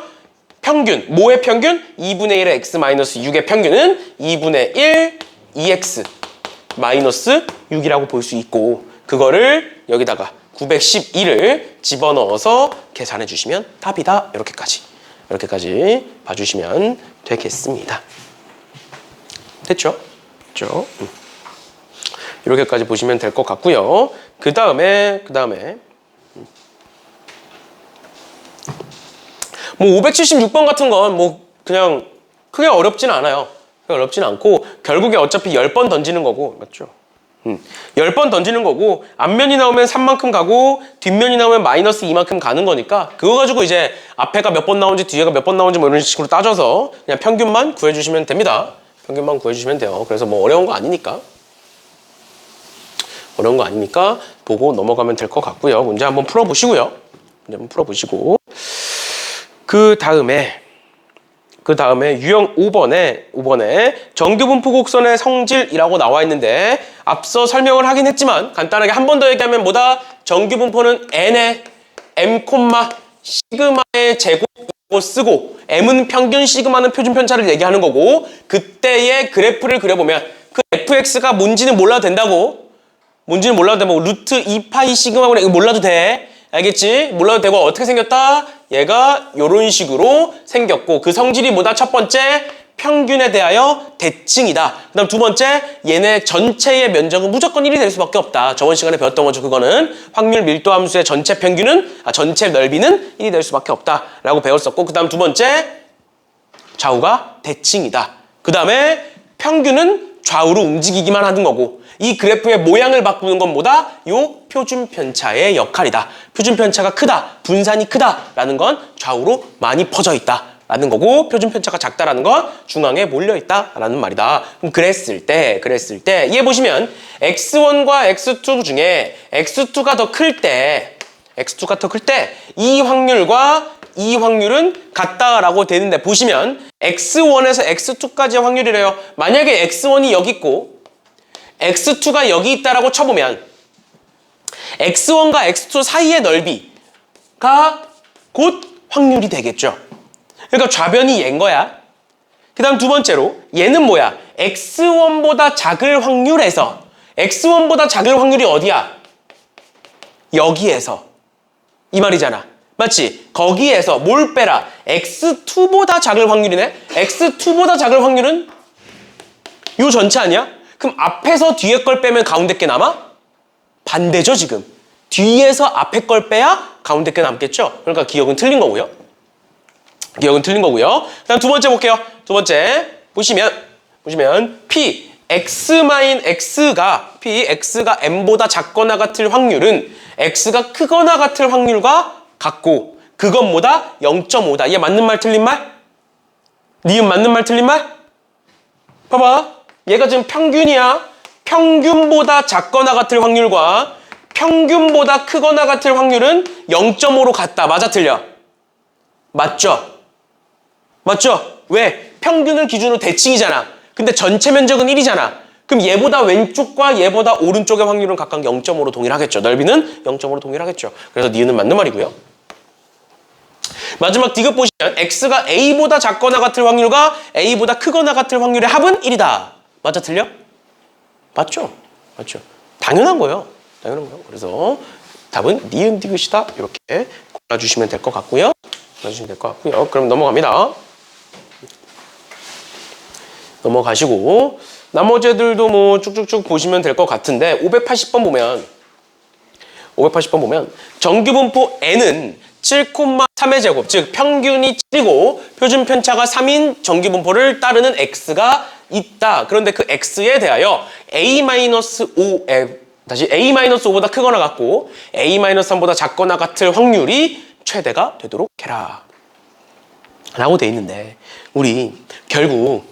평균, 뭐의 평균? 2분의 1의 x 마이너스 6의 평균은 2분의 1 2x 마이너스 6이라고 볼 수 있고, 그거를 여기다가 912를 집어넣어서 계산해 주시면 답이다. 이렇게까지 봐주시면 되겠습니다. 됐죠? 됐죠? 이렇게까지 보시면 될 것 같고요. 그 다음에 뭐 576번 같은 건 뭐 그냥 크게 어렵진 않아요. 어렵진 않고 결국에 어차피 10번 던지는 거고, 맞죠? 10번 던지는 거고, 앞면이 나오면 3만큼 가고 뒷면이 나오면 마이너스 2만큼 가는 거니까 그거 가지고 이제 앞에가 몇 번 나오는지 뒤에가 몇 번 나오는지 뭐 이런 식으로 따져서 그냥 평균만 구해주시면 됩니다. 평균만 구해주시면 돼요. 그래서 뭐 어려운 거 아니니까 보고 넘어가면 될 것 같고요. 문제 한번 풀어보시고요. 그 다음에 유형 5번에 정규분포 곡선의 성질이라고 나와 있는데, 앞서 설명을 하긴 했지만 간단하게 한 번 더 얘기하면 뭐다? 정규분포는 n의 m, 시그마의 제곱이라고 쓰고, m은 평균, 시그마는 표준 편차를 얘기하는 거고, 그때의 그래프를 그려보면 그 fx가 뭔지는 몰라도 된다고. 루트 2파이 시그마구나. 이거 몰라도 돼. 알겠지? 몰라도 되고, 어떻게 생겼다? 얘가 이런 식으로 생겼고, 그 성질이 뭐다? 첫 번째, 평균에 대하여 대칭이다. 그 다음 두 번째, 얘네 전체의 면적은 무조건 1이 될 수밖에 없다. 저번 시간에 배웠던 거죠. 그거는 확률 밀도 함수의 전체 넓이는 1이 될 수밖에 없다 라고 배웠었고, 그 다음 두 번째, 좌우가 대칭이다. 그 다음에 평균은 좌우로 움직이기만 하는 거고, 이 그래프의 모양을 바꾸는 건 뭐다? 요 표준 편차의 역할이다. 표준 편차가 크다, 분산이 크다라는 건 좌우로 많이 퍼져 있다라는 거고, 표준 편차가 작다라는 건 중앙에 몰려 있다라는 말이다. 그럼 그랬을 때 얘 보시면 x1과 x2 중에 x2가 더 클 때 이 확률과 이 확률은 같다라고 되는데, 보시면 x1에서 x2까지의 확률이래요. 만약에 x1이 여기 있고 x2가 여기 있다라고 쳐보면 x1과 x2 사이의 넓이가 곧 확률이 되겠죠. 그러니까 좌변이 얘인 거야. 그 다음 두 번째로 얘는 뭐야? x1보다 작을 확률에서, x1보다 작을 확률이 어디야? 여기에서. 이 말이잖아. 맞지? 거기에서 뭘 빼라? x2보다 작을 확률이네? x2보다 작을 확률은 요 전체 아니야? 그럼 앞에서 뒤에 걸 빼면 가운데 게 남아? 반대죠, 지금. 뒤에서 앞에 걸 빼야 가운데 게 남겠죠? 그러니까 기억은 틀린 거고요. 그다음 두 번째 볼게요. 두 번째 보시면 p x가 m보다 작거나 같을 확률은 x가 크거나 같을 확률과 같고, 그건 뭐다? 0.5다. 얘 맞는 말 틀린 말? 니은 맞는 말 틀린 말? 봐봐. 얘가 지금 평균이야. 평균보다 작거나 같을 확률과 평균보다 크거나 같을 확률은 0.5로 같다. 맞아, 틀려? 맞죠? 왜? 평균을 기준으로 대칭이잖아. 근데 전체 면적은 1이잖아. 그럼 얘보다 왼쪽과 얘보다 오른쪽의 확률은 각각 0.5로 동일하겠죠. 넓이는 0.5로 동일하겠죠. 그래서 니은은 맞는 말이고요. 마지막 디귿 보시면 x가 a보다 작거나 같을 확률과 a보다 크거나 같을 확률의 합은 1이다. 맞아, 틀려? 맞죠? 당연한 거예요. 그래서 답은 니은 디귿이다. 이렇게 골라주시면 될 것 같고요. 그럼 넘어가시고 나머지 애들도 뭐 쭉쭉쭉 보시면 될 것 같은데, 580번 보면 정규분포 n은 7,3의 제곱, 즉 평균이 7이고 표준 편차가 3인 정규분포를 따르는 x가 있다. 그런데 그 x에 대하여 a-5보다 크거나 같고 a-3보다 작거나 같을 확률이 최대가 되도록 해라. 라고 돼 있는데 우리 결국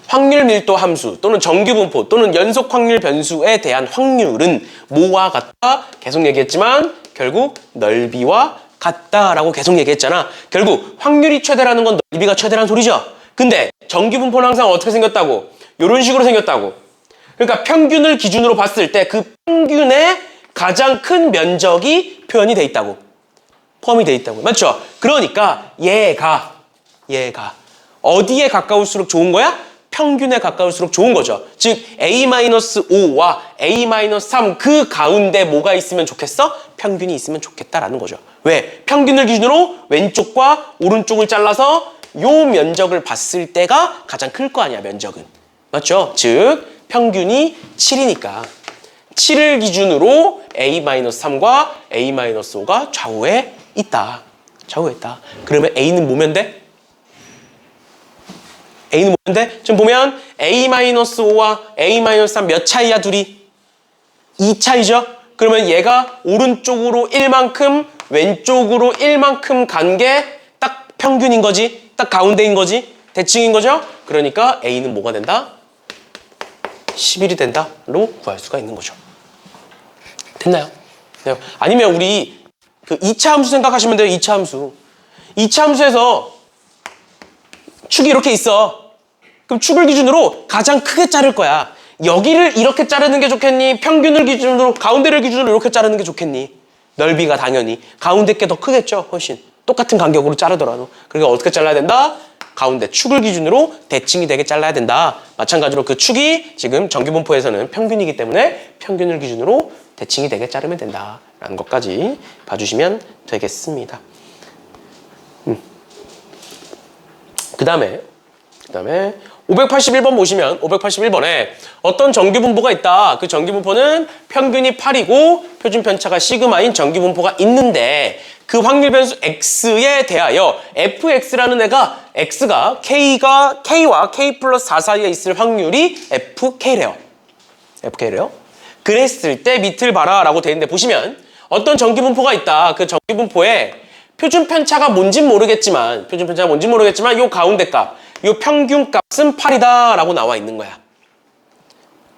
확률 밀도 함수 또는 정규 분포 또는 연속 확률 변수에 대한 확률은 뭐와 같다? 계속 얘기했지만 결국 넓이와 같다라고 계속 얘기했잖아. 결국 확률이 최대라는 건 넓이가 최대라는 소리죠. 근데 정규 분포는 항상 어떻게 생겼다고? 이런 식으로 생겼다고. 그러니까 평균을 기준으로 봤을 때 그 평균의 가장 큰 면적이 표현이 돼 있다고. 포함이 돼 있다고. 맞죠? 그러니까 얘가 어디에 가까울수록 좋은 거야? 평균에 가까울수록 좋은 거죠. 즉 A-5와 A-3 그 가운데 뭐가 있으면 좋겠어? 평균이 있으면 좋겠다라는 거죠. 왜? 평균을 기준으로 왼쪽과 오른쪽을 잘라서 요 면적을 봤을 때가 가장 클 거 아니야, 면적은. 맞죠? 즉 평균이 7이니까 7을 기준으로 A-3과 A-5가 좌우에 있다. 좌우에 있다. 그러면 A는 뭐면 돼? A는 뭐인데? 지금 보면 A-5와 A-3 몇 차이야 둘이? 2 차이죠? 그러면 얘가 오른쪽으로 1만큼 왼쪽으로 1만큼 간 게 딱 평균인 거지? 딱 가운데인 거지? 대칭인 거죠? 그러니까 A는 뭐가 된다? 11이 된다로 구할 수가 있는 거죠. 됐나요? 네. 아니면 우리 그 2차 함수 생각하시면 돼요. 2차 함수. 2차 함수에서 축이 이렇게 있어. 그럼 축을 기준으로 가장 크게 자를 거야. 여기를 이렇게 자르는 게 좋겠니? 평균을 기준으로, 가운데를 기준으로 이렇게 자르는 게 좋겠니? 넓이가 당연히. 가운데 게 더 크겠죠? 훨씬. 똑같은 간격으로 자르더라도. 그러니까 어떻게 잘라야 된다? 가운데 축을 기준으로 대칭이 되게 잘라야 된다. 마찬가지로 그 축이 지금 정규분포에서는 평균이기 때문에 평균을 기준으로 대칭이 되게 자르면 된다라는 것까지 봐주시면 되겠습니다. 그 다음에 581번 보시면 581번에 어떤 정규분포가 있다. 그 정규분포는 평균이 8이고 표준 편차가 시그마인 정규분포가 있는데 그 확률 변수 x에 대하여 fx라는 애가 x가 k와 k 플러스 4 사이에 있을 확률이 fk래요. 그랬을 때 밑을 봐라 라고 되어 있는데 보시면 어떤 정규분포가 있다. 그 정규분포에 표준 편차가 뭔진 모르겠지만 요 가운데 값, 요 평균 값은 8이다 라고 나와 있는 거야.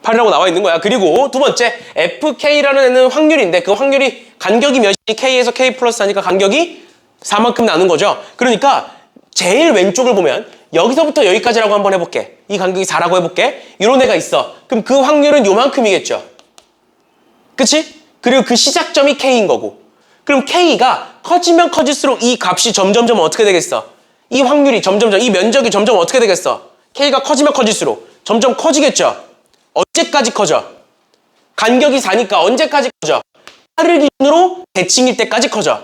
8이라고 나와 있는 거야. 그리고 두 번째 FK라는 애는 확률인데 그 확률이 간격이 몇이 K에서 K 플러스 하니까 간격이 4만큼 나는 거죠. 그러니까 제일 왼쪽을 보면 여기서부터 여기까지라고 한번 해볼게. 이 간격이 4라고 해볼게. 이런 애가 있어. 그럼 그 확률은 요만큼이겠죠. 그치? 그리고 그 시작점이 K인 거고. 그럼 K가 커지면 커질수록 이 값이 점점점 어떻게 되겠어? 이 확률이 점점점, 이 면적이 점점 어떻게 되겠어? K가 커지면 커질수록 점점 커지겠죠? 언제까지 커져? 간격이 4니까 언제까지 커져? 8을 기준으로 대칭일 때까지 커져.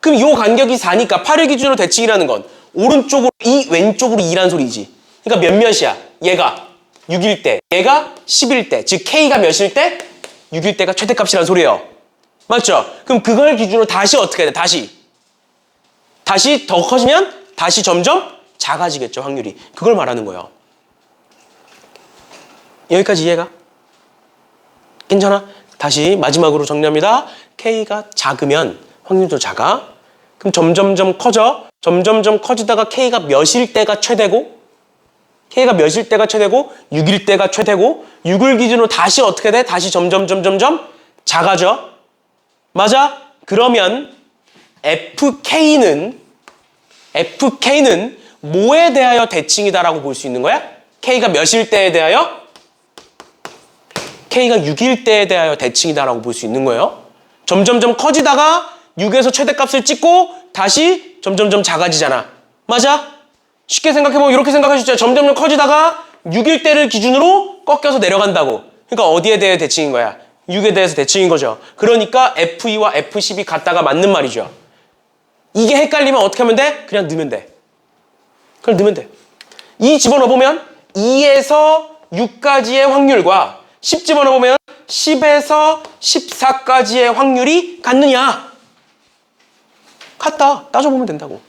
그럼 이 간격이 4니까 8을 기준으로 대칭이라는 건 오른쪽으로 2, 왼쪽으로 2란 소리지. 그러니까 몇몇이야? 얘가 6일 때, 얘가 10일 때. 즉 K가 몇일 때? 6일 때가 최대값이란 소리예요. 맞죠? 그럼 그걸 기준으로 다시 어떻게 돼? 다시 더 커지면 다시 점점 작아지겠죠, 확률이. 그걸 말하는 거예요. 여기까지 이해가? 괜찮아? 다시 마지막으로 정리합니다. K가 작으면 확률도 작아. 그럼 점점점 커져. 점점점 커지다가 K가 몇일 때가 최대고 6일 때가 최대고 6을 기준으로 다시 어떻게 돼? 다시 점점 작아져. 맞아? 그러면 FK는 뭐에 대하여 대칭이다라고 볼 수 있는 거야? K가 몇일 때에 대하여? K가 6일 때에 대하여 대칭이다라고 볼 수 있는 거예요. 점점점 커지다가 6에서 최대값을 찍고 다시 점점점 작아지잖아. 맞아? 쉽게 생각해보면 이렇게 생각할 수 있죠. 점점점 커지다가 6일 때를 기준으로 꺾여서 내려간다고. 그러니까 어디에 대해 대칭인 거야? 6에 대해서 대칭인 거죠. 그러니까 F2와 F10이 같다가 맞는 말이죠. 이게 헷갈리면 어떻게 하면 돼? 그냥 넣으면 돼. 그걸 넣으면 돼. 2 집어넣어보면 2에서 6까지의 확률과 10 집어넣어보면 10에서 14까지의 확률이 같느냐? 같다. 따져보면 된다고.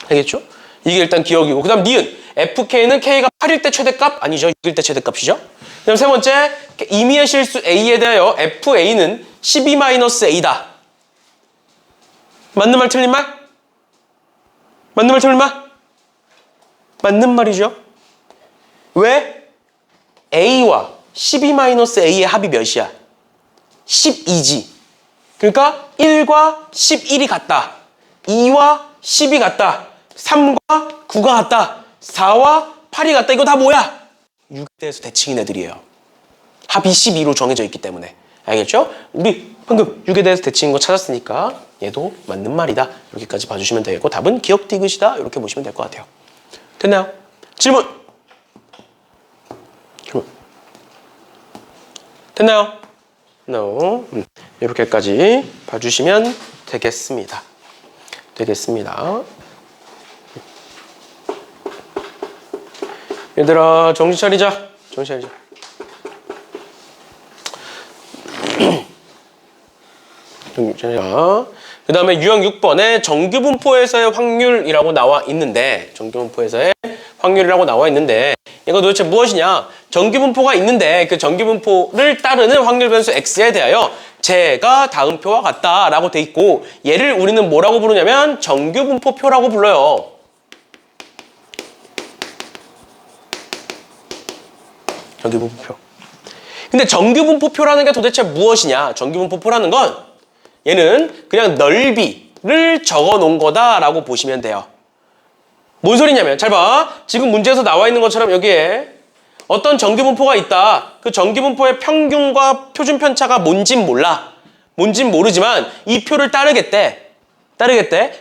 알겠죠? 이게 일단 기억이고. 그 다음 니은. FK는 K가 8일 때 최대값? 아니죠. 6일 때 최대값이죠. 그 다음 세 번째. 임의의 실수 A에 대하여 FA는 12-A다. 맞는 말 틀린 말? 맞는 말 틀린 말? 맞는 말이죠. 왜? A와 12-A의 합이 몇이야? 12지. 그러니까 1과 11이 같다. 2와 10이 같다. 3과 9가 같다. 4와 8이 같다. 이거 다 뭐야? 6에 대해서 대칭인 애들이에요. 합이 12로 정해져 있기 때문에. 알겠죠? 우리 방금 6에 대해서 대칭인 거 찾았으니까 얘도 맞는 말이다. 이렇게까지 봐주시면 되겠고 답은 기억 디귿이다. 이렇게 보시면 될 것 같아요. 됐나요? 질문! 됐나요? No. 이렇게까지 봐주시면 되겠습니다. 얘들아 정신 차리자. 그 다음에 유형 6번에 정규분포에서의 확률이라고 나와 있는데 이거 도대체 무엇이냐? 정규분포가 있는데 그 정규분포를 따르는 확률 변수 x에 대하여 제가 다음 표와 같다라고 돼 있고 얘를 우리는 뭐라고 부르냐면 정규분포표라고 불러요. 정규분포표. 근데 정규분포표라는 게 도대체 무엇이냐? 정규분포표라는 건 얘는 그냥 넓이를 적어 놓은 거다라고 보시면 돼요. 뭔 소리냐면 잘 봐. 지금 문제에서 나와 있는 것처럼 여기에 어떤 정규분포가 있다. 그 정규분포의 평균과 표준 편차가 뭔진 몰라. 뭔진 모르지만 이 표를 따르겠대.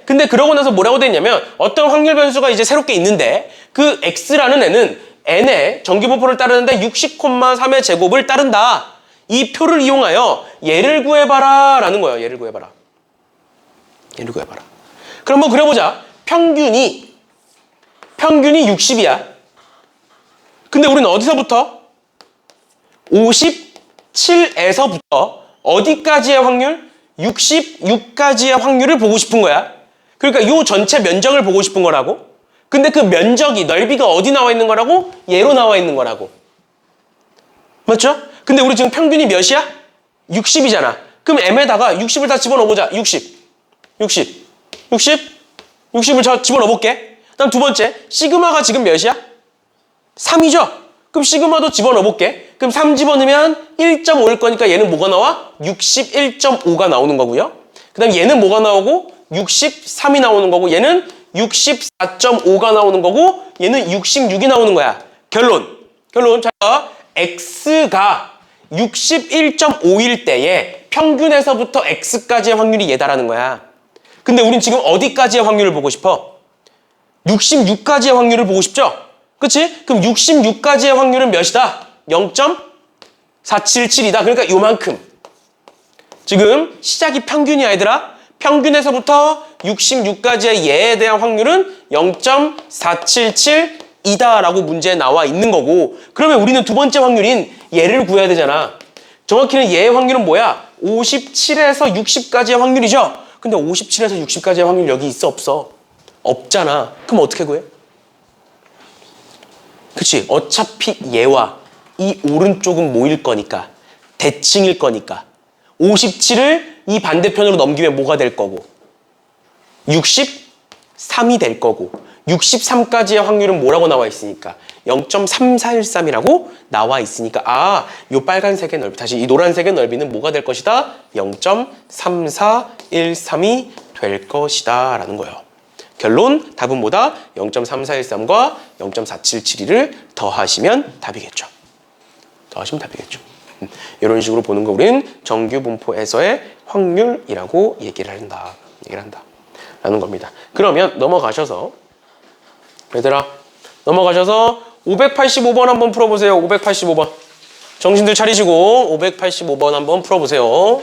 근데 그러고 나서 뭐라고 돼 있냐면 어떤 확률 변수가 이제 새롭게 있는데 그 x라는 애는 n의 정규분포를 따르는데 60,3의 제곱을 따른다. 이 표를 이용하여 얘를 구해봐라 라는 거예요. 얘를 구해봐라. 그럼 뭐 그려보자. 평균이 60이야. 근데 우리는 어디서부터? 57에서부터 어디까지의 확률? 66까지의 확률을 보고 싶은 거야. 그러니까 이 전체 면적을 보고 싶은 거라고. 근데 그 면적이, 넓이가 어디 나와 있는 거라고? 얘로 나와 있는 거라고. 맞죠? 근데 우리 지금 평균이 몇이야? 60이잖아. 그럼 m에다가 60을 다 집어넣어보자. 60을 저 집어넣어볼게. 다음 두 번째, 시그마가 지금 몇이야? 3이죠? 그럼 시그마도 집어넣어볼게. 그럼 3 집어넣으면 1.5일 거니까 얘는 뭐가 나와? 61.5가 나오는 거고요. 그 다음 얘는 뭐가 나오고? 63이 나오는 거고 얘는 64.5가 나오는 거고 얘는 66이 나오는 거야. 결론. 자, x가 61.5일 때에 평균에서부터 x까지의 확률이 얘다라는 거야. 근데 우린 지금 어디까지의 확률을 보고 싶어? 66까지의 확률을 보고 싶죠? 그치? 그럼 66까지의 확률은 몇이다? 0.477이다. 그러니까 요만큼. 지금 시작이 평균이야, 얘들아. 평균에서부터 66까지의 얘에 대한 확률은 0.477이다 라고 문제에 나와 있는 거고 그러면 우리는 두 번째 확률인 얘를 구해야 되잖아. 정확히는 얘의 확률은 뭐야? 57에서 60까지의 확률이죠? 근데 57에서 60까지의 확률 여기 있어 없어? 없잖아. 그럼 어떻게 구해? 그치? 어차피 얘와 이 오른쪽은 뭐일 거니까 대칭일 거니까 57을 이 반대편으로 넘기면 뭐가 될 거고 63이 될 거고 63까지의 확률은 뭐라고 나와 있으니까 0.3413이라고 나와 있으니까 요 빨간색의 넓이 다시 이 노란색의 넓이는 뭐가 될 것이다? 0.3413이 될 것이다 라는 거예요. 결론 답은 뭐다? 0.3413과 0.477을 더하시면 답이겠죠. 이런 식으로 보는 거 우리는 정규분포에서의 확률이라고 얘기를 한다. 라는 겁니다. 그러면 넘어가셔서 얘들아 585번 한번 풀어보세요. 585번. 정신들 차리시고 585번 한번 풀어보세요.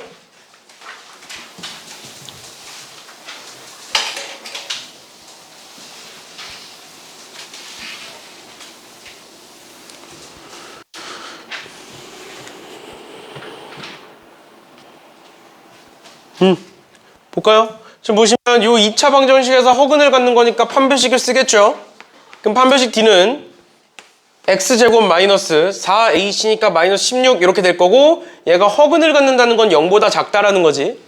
볼까요? 지금 보시면 요 2차 방정식에서 허근을 갖는 거니까 판별식을 쓰겠죠? 그럼 판별식 D는 x제곱 마이너스 4ac니까 마이너스 16 이렇게 될 거고 얘가 허근을 갖는다는 건 0보다 작다라는 거지.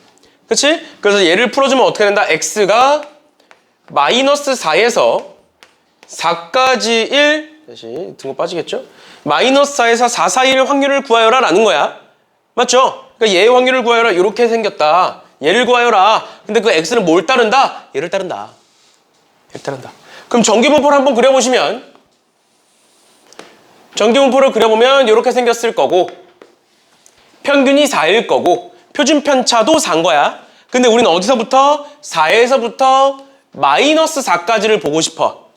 그치? 그래서 얘를 풀어주면 어떻게 된다? x가 마이너스 4에서 4까지 1 다시 등호 빠지겠죠? 마이너스 4에서 4 사이의 확률을 구하여라 라는 거야. 맞죠? 그러니까 얘의 확률을 구하여라. 이렇게 생겼다. 얘를 구하여라. 근데 그 x는 뭘 따른다? 얘를 따른다. 얘를 따른다. 그럼 전기분포를 한번 그려보시면 전기분포를 그려보면 이렇게 생겼을 거고 평균이 4일 거고 표준 편차도 4인 거야. 근데 우리는 어디서부터? 4에서부터 마이너스 4까지를 보고 싶어.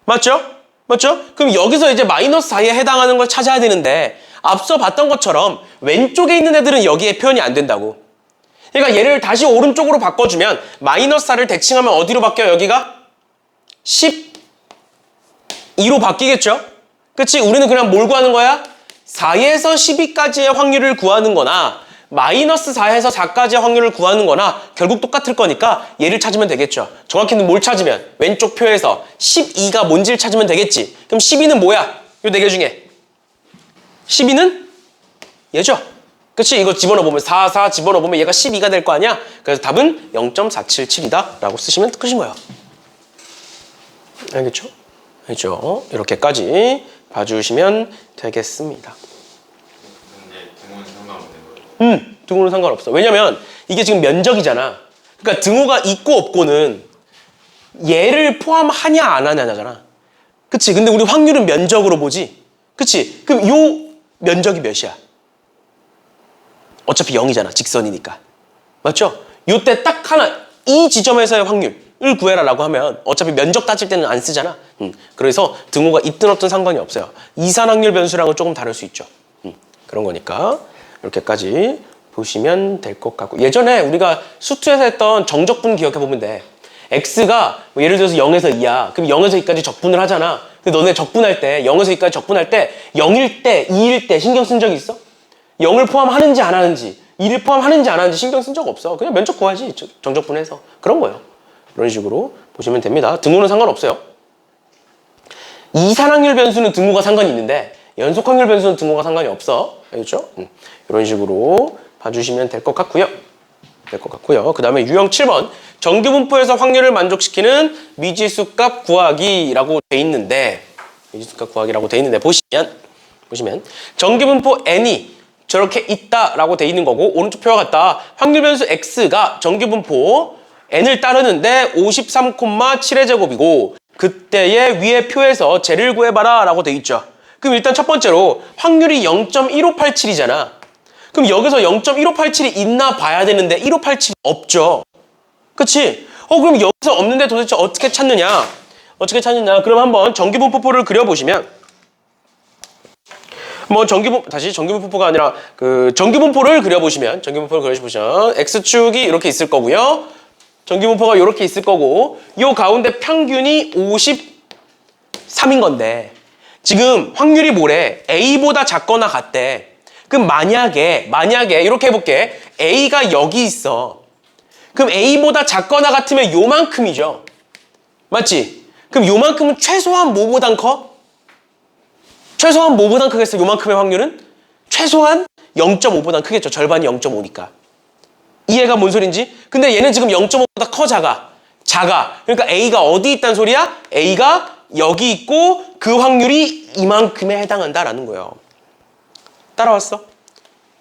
맞죠? 맞죠? 그럼 여기서 이제 마이너스 4에 해당하는 걸 찾아야 되는데 앞서 봤던 것처럼 왼쪽에 있는 애들은 여기에 표현이 안 된다고. 그러니까 얘를 다시 오른쪽으로 바꿔주면 마이너스 4를 대칭하면 어디로 바뀌어요? 여기가 12로 바뀌겠죠? 그치? 우리는 그냥 뭘 구하는 거야? 4에서 12까지의 확률을 구하는 거나 마이너스 4에서 4까지의 확률을 구하는 거나 결국 똑같을 거니까 얘를 찾으면 되겠죠. 정확히는 뭘 찾으면? 왼쪽 표에서 12가 뭔지를 찾으면 되겠지. 그럼 12는 뭐야? 요 네 개 중에 12는 얘죠. 그치? 이거 집어넣어보면 4, 4 집어넣어보면 얘가 12가 될 거 아니야? 그래서 답은 0.477이다 라고 쓰시면 끝인 거예요. 알겠죠? 알겠죠? 이렇게까지 봐주시면 되겠습니다. 근데 등호는 상관없는 거예요? 등호는 상관없어. 왜냐면 이게 지금 면적이잖아. 그러니까 등호가 있고 없고는 얘를 포함하냐 안 하냐잖아. 그치? 근데 우리 확률은 면적으로 보지. 그치? 그럼 요 면적이 몇이야? 어차피 0이잖아. 직선이니까. 맞죠? 요때 딱 하나 이 지점에서의 확률을 구해라라고 하면 어차피 면적 따질 때는 안 쓰잖아. 그래서 등호가 있든 없든 상관이 없어요. 이산확률 변수랑은 조금 다를 수 있죠. 그런 거니까 이렇게까지 보시면 될 것 같고 예전에 우리가 수투에서 했던 정적분 기억해보면 돼. x가 뭐 예를 들어서 0에서 2야. 그럼 0에서 2까지 적분을 하잖아. 근데 너네 적분할 때 0에서 2까지 적분할 때 0일 때, 2일 때 신경 쓴 적 있어? 0을 포함하는지 안 하는지 2를 포함하는지 안 하는지 신경 쓴 적 없어. 그냥 면적 구하지. 정적분해서. 그런 거예요. 이런 식으로 보시면 됩니다. 등호는 상관없어요. 이산확률 변수는 등호가 상관이 있는데 연속확률 변수는 등호가 상관이 없어. 알겠죠? 이런 식으로 봐주시면 될 것 같고요. 그 다음에 유형 7번 정규분포에서 확률을 만족시키는 미지수값 구하기라고 돼 있는데 보시면 정규분포 n이 저렇게 있다라고 돼 있는 거고 오른쪽 표와 같다. 확률 변수 x가 정규분포 n을 따르는데 53,7의 제곱이고 그때의 위의 표에서 쟤를 구해봐라 라고 돼 있죠. 그럼 일단 첫 번째로 확률이 0.1587이잖아. 그럼 여기서 0.1587이 있나 봐야 되는데 1587이 없죠. 그치? 그럼 여기서 없는데 도대체 어떻게 찾느냐? 그럼 한번 정규분포를 그려보시면 뭐 정규분포가 아니라 그 정규분포를 그려보시면 x축이 이렇게 있을 거고요. 정규분포가 이렇게 있을 거고 요 가운데 평균이 53인 건데 지금 확률이 뭐래? a보다 작거나 같대. 그럼 만약에 이렇게 해볼게. a가 여기 있어. 그럼 a보다 작거나 같으면 요만큼이죠. 맞지? 그럼 요만큼은 최소한 뭐보단 커? 최소한 뭐보단 크겠어? 요만큼의 확률은? 최소한 0.5보단 크겠죠. 절반이 0.5니까. 이해가 뭔 소린지? 근데 얘는 지금 0.5보다 커, 작아? 작아. 그러니까 A가 어디 있다는 소리야? A가 여기 있고 그 확률이 이만큼에 해당한다라는 거예요. 따라왔어?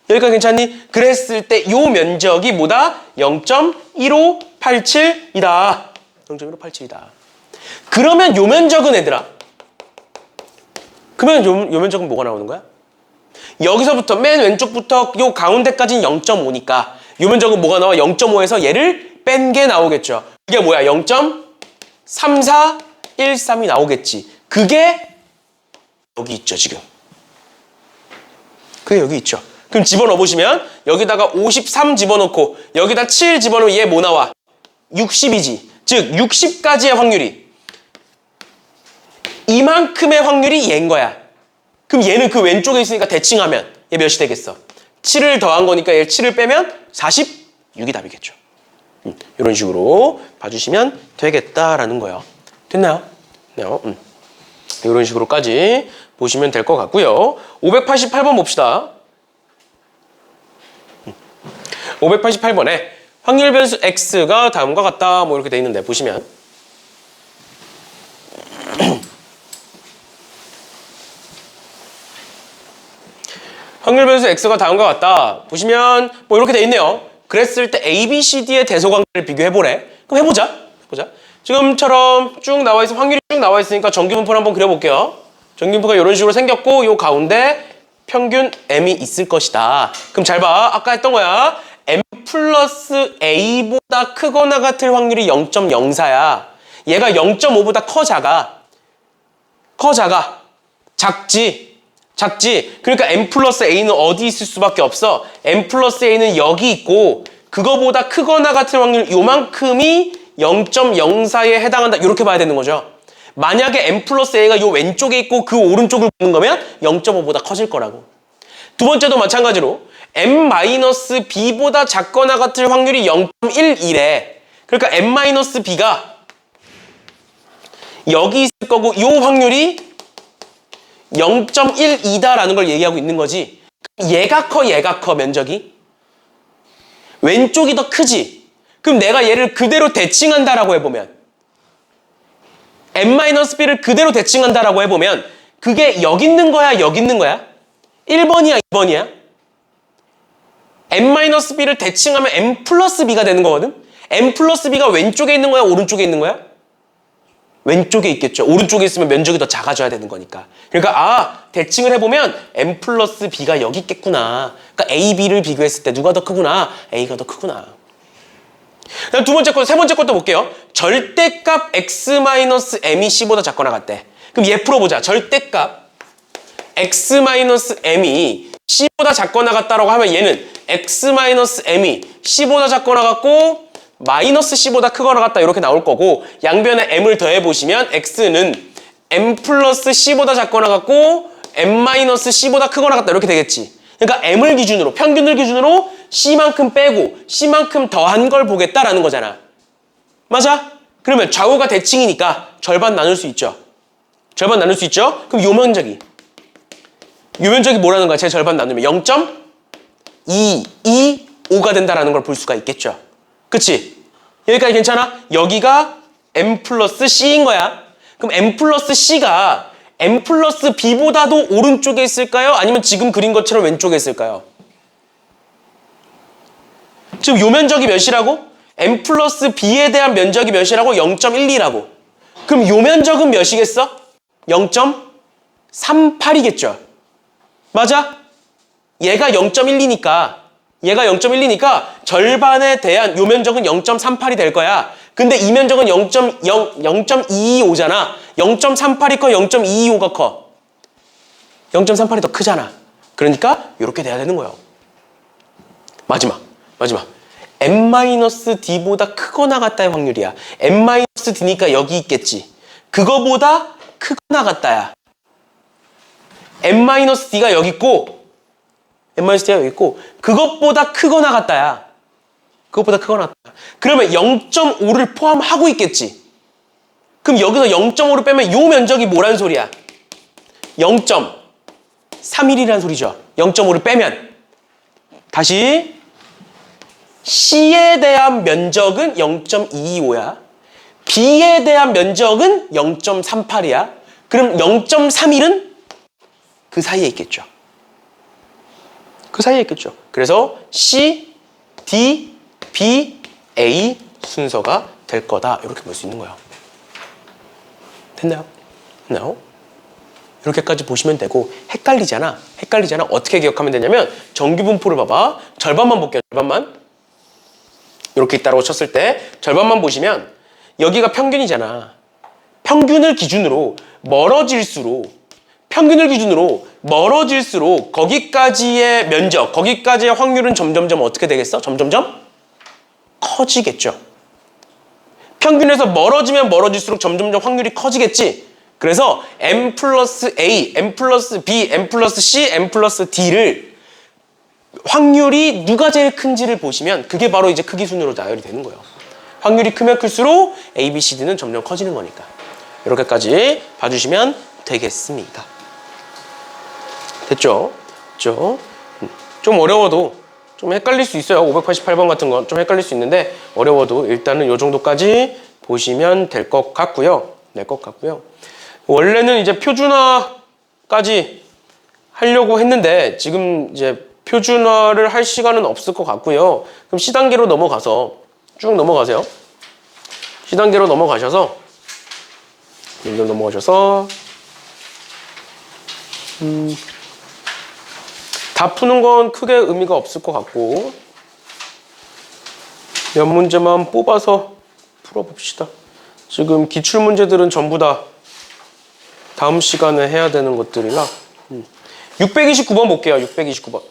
여기까지 괜찮니? 그랬을 때 요 면적이 뭐다? 0.1587이다. 0.1587이다. 그러면 요 면적은 얘들아. 그러면 요 면적은 뭐가 나오는 거야? 여기서부터 맨 왼쪽부터 요 가운데까지는 0.5니까 요 면적은 뭐가 나와? 0.5에서 얘를 뺀 게 나오겠죠. 그게 뭐야? 0.3413이 나오겠지. 그게 여기 있죠, 지금. 그게 여기 있죠. 그럼 집어넣어보시면 여기다가 53 집어넣고 여기다 7 집어넣으면 얘 뭐 나와? 60이지. 즉 60까지의 확률이 이만큼의 확률이 얘인 거야. 그럼 얘는 그 왼쪽에 있으니까 대칭하면 얘 몇이 되겠어? 7을 더한 거니까 얘 7을 빼면 46이 답이겠죠. 이런 식으로 봐주시면 되겠다라는 거예요. 됐나요? 네. 이런 식으로까지 보시면 될 것 같고요. 588번 봅시다. 588번에 확률 변수 x가 다음과 같다 뭐 이렇게 돼 있는데 보시면 확률 변수 x가 다음과 같다. 보시면 뭐 이렇게 돼 있네요. 그랬을 때 A, B, C, D의 대소관계를 비교해보래. 그럼 해보자. 지금처럼 쭉 나와 있어. 확률이 쭉 나와 있으니까 정규분포를 한번 그려볼게요. 정규분포가 이런 식으로 생겼고 요 가운데 평균 M이 있을 것이다. 그럼 잘 봐. 아까 했던 거야. M 플러스 A보다 크거나 같을 확률이 0.04야. 얘가 0.5보다 커 작아. 작지. 그러니까 M 플러스 A는 어디 있을 수밖에 없어? M 플러스 A는 여기 있고 그거보다 크거나 같은 확률 요만큼이 0.04에 해당한다. 이렇게 봐야 되는 거죠. 만약에 M 플러스 A가 요 왼쪽에 있고 그 오른쪽을 보는 거면 0.5보다 커질 거라고. 두 번째도 마찬가지로 M 마이너스 B보다 작거나 같을 확률이 0.11에 그러니까 M 마이너스 B가 여기 있을 거고 이 확률이 0.12다라는 걸 얘기하고 있는 거지. 얘가 커 면적이 왼쪽이 더 크지. 그럼 내가 얘를 그대로 대칭한다라고 해보면 M-B를 그대로 대칭한다라고 해보면 그게 여기 있는 거야 여기 있는 거야? 1번이야 2번이야? M-B를 대칭하면 M 플러스 B가 되는 거거든? M 플러스 B가 왼쪽에 있는 거야 오른쪽에 있는 거야? 왼쪽에 있겠죠. 오른쪽에 있으면 면적이 더 작아져야 되는 거니까. 그러니까 대칭을 해보면 M 플러스 B가 여기 있겠구나. 그러니까 A, B를 비교했을 때 누가 더 크구나. A가 더 크구나. 그다음 두 번째 것, 세 번째 것도 볼게요. 절대값 X-M이 C보다 작거나 같대. 그럼 얘 풀어보자. 절대값 X-M이 C보다 작거나 같다라고 하면 얘는 X-M이 C보다 작거나 같고 마이너스 C보다 크거나 같다 이렇게 나올 거고 양변에 M을 더해보시면 X는 M 플러스 C보다 작거나 같고 M 마이너스 C보다 크거나 같다 이렇게 되겠지. 그러니까 M을 기준으로 평균을 기준으로 C만큼 빼고 C만큼 더한 걸 보겠다라는 거잖아. 맞아? 그러면 좌우가 대칭이니까 절반 나눌 수 있죠. 그럼 요 면적이 뭐라는 거야? 제 절반 나누면 0.225가 된다라는 걸 볼 수가 있겠죠. 그치? 여기까지 괜찮아? 여기가 M 플러스 C인 거야. 그럼 M 플러스 C가 M 플러스 B보다도 오른쪽에 있을까요? 아니면 지금 그린 것처럼 왼쪽에 있을까요? 지금 요 면적이 몇이라고? M 플러스 B에 대한 면적이 몇이라고? 0.12라고. 그럼 요 면적은 몇이겠어? 0.38이겠죠. 맞아? 얘가 0.12니까 절반에 대한 요 면적은 0.38이 될 거야. 근데 이 면적은 0.225잖아. 0.38이 커, 0.225가 커. 0.38이 더 크잖아. 그러니까 이렇게 돼야 되는 거예요. 마지막. M-D보다 크거나 같다의 확률이야. M-D니까 여기 있겠지. 그거보다 크거나 같다야. M-D가 여기 있고 M-D가 여기 있고 그것보다 크거나 같다야. 그러면 0.5를 포함하고 있겠지. 그럼 여기서 0.5를 빼면 요 면적이 뭐란 소리야? 0.31이라는 소리죠. 0.5를 빼면. 다시 C에 대한 면적은 0.225야. B에 대한 면적은 0.38이야. 그럼 0.31은 그 사이에 있겠죠. 그래서 C, D, B, A 순서가 될 거다. 이렇게 볼 수 있는 거예요. 됐나요? 이렇게까지 보시면 되고 헷갈리잖아. 어떻게 기억하면 되냐면 정규분포를 봐봐. 절반만 볼게요. 이렇게 있다고 쳤을 때 절반만 보시면 여기가 평균이잖아. 평균을 기준으로 멀어질수록 거기까지의 면적, 거기까지의 확률은 점점점 어떻게 되겠어? 점점점 커지겠죠. 평균에서 멀어지면 멀어질수록 점점점 확률이 커지겠지. 그래서 M 플러스 A, M 플러스 B, M 플러스 C, M 플러스 D를 확률이 누가 제일 큰지를 보시면 그게 바로 이제 크기 순으로 나열이 되는 거예요. 확률이 크면 클수록 A, B, C, D는 점점 커지는 거니까. 이렇게까지 봐주시면 되겠습니다. 됐죠? 좀 어려워도 좀 헷갈릴 수 있어요. 588번 같은 건 좀 헷갈릴 수 있는데 어려워도 일단은 이 정도까지 보시면 될 것 같고요. 원래는 이제 표준화까지 하려고 했는데 지금 이제 표준화를 할 시간은 없을 것 같고요. 그럼 C단계로 넘어가서 쭉 넘어가세요. C단계로 넘어가셔서 다 푸는 건 크게 의미가 없을 것 같고 몇 문제만 뽑아서 풀어봅시다. 지금 기출문제들은 전부 다 다음 시간에 해야 되는 것들이라 629번 볼게요. 629번.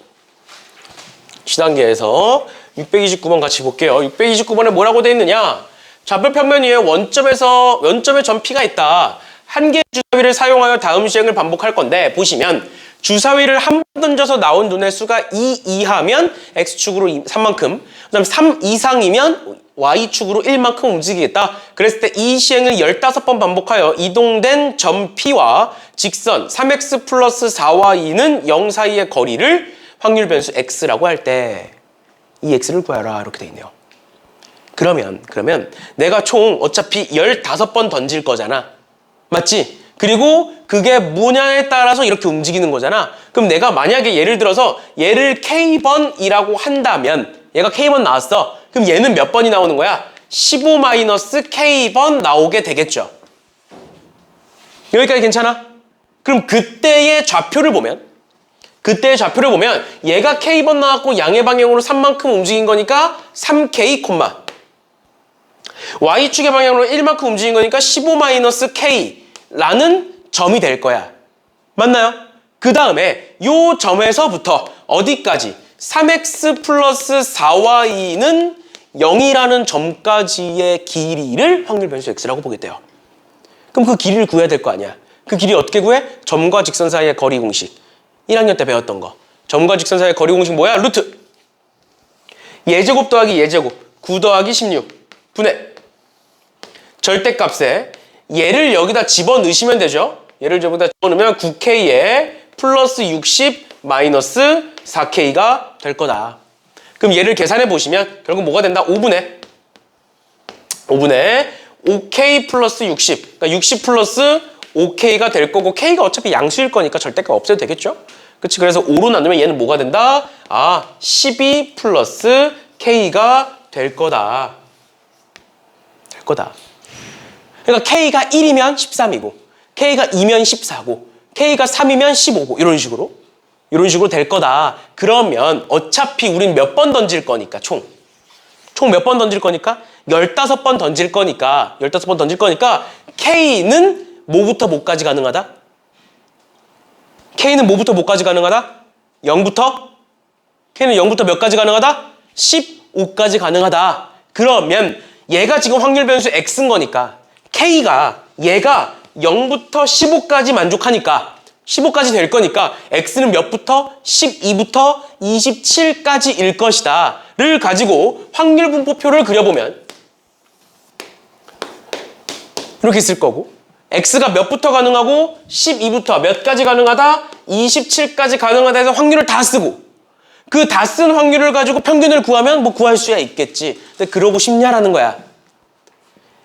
C단계에서 629번 같이 볼게요. 629번에 뭐라고 돼 있느냐? 좌표 평면 위에 원점에 점 P가 있다. 한 개의 주사위를 사용하여 다음 시행을 반복할 건데 보시면 주사위를 한 번 던져서 나온 눈의 수가 2 이하면 X축으로 3만큼 그 다음 3 이상이면 Y축으로 1만큼 움직이겠다. 그랬을 때 이 시행을 15번 반복하여 이동된 점 P와 직선 3X 플러스 4Y는 0 사이의 거리를 확률 변수 X라고 할 때 이 X를 구하라 이렇게 돼 있네요. 그러면 내가 총 어차피 15번 던질 거잖아. 맞지? 그리고 그게 뭐냐에 따라서 이렇게 움직이는 거잖아. 그럼 내가 만약에 예를 들어서 얘를 K번이라고 한다면 얘가 K번 나왔어. 그럼 얘는 몇 번이 나오는 거야? 15-K번 나오게 되겠죠. 여기까지 괜찮아? 그럼 그때의 좌표를 보면 얘가 K번 나왔고 양의 방향으로 3만큼 움직인 거니까 3K, Y축의 방향으로 1만큼 움직인 거니까 15-K라는 점이 될 거야. 맞나요? 그 다음에 요 점에서부터 어디까지? 3X 플러스 4Y는 0이라는 점까지의 길이를 확률 변수 X라고 보겠대요. 그럼 그 길이를 구해야 될 거 아니야. 그 길이 어떻게 구해? 점과 직선 사이의 거리 공식. 1학년 때 배웠던 거. 점과 직선 사이의 거리 공식 뭐야? 루트. 예제곱 더하기 예제곱. 9 더하기 16. 분의. 절대값에 얘를 여기다 집어넣으시면 되죠. 얘를 여기다 집어넣으면 9K에 플러스 60 마이너스 4K가 될 거다. 그럼 얘를 계산해 보시면 결국 뭐가 된다? 5분의 5K 플러스 60. 그러니까 60 플러스 5K가 될 거고 K가 어차피 양수일 거니까 절대값 없애도 되겠죠? 그치? 그래서 5로 나누면 얘는 뭐가 된다? 12 플러스 K가 될 거다. 그러니까 K가 1이면 13이고 K가 2면 14고 K가 3이면 15고 이런 식으로 될 거다. 그러면 어차피 우린 몇 번 던질 거니까 총 몇 번 던질 거니까 15번 던질 거니까 K는 뭐부터 뭐까지 가능하다? 0부터? K는 0부터 몇 가지 가능하다? 15까지 가능하다. 그러면 얘가 지금 확률 변수 X인 거니까 얘가 0부터 15까지 만족하니까 15까지 될 거니까 X는 몇부터? 12부터 27까지일 것이다 를 가지고 확률 분포표를 그려보면 이렇게 있을 거고 X가 몇부터 가능하고 12부터 몇 가지 가능하다? 27까지 가능하다 해서 확률을 다 쓰고 그 다 쓴 확률을 가지고 평균을 구하면 뭐 구할 수야 있겠지. 근데 그러고 싶냐라는 거야.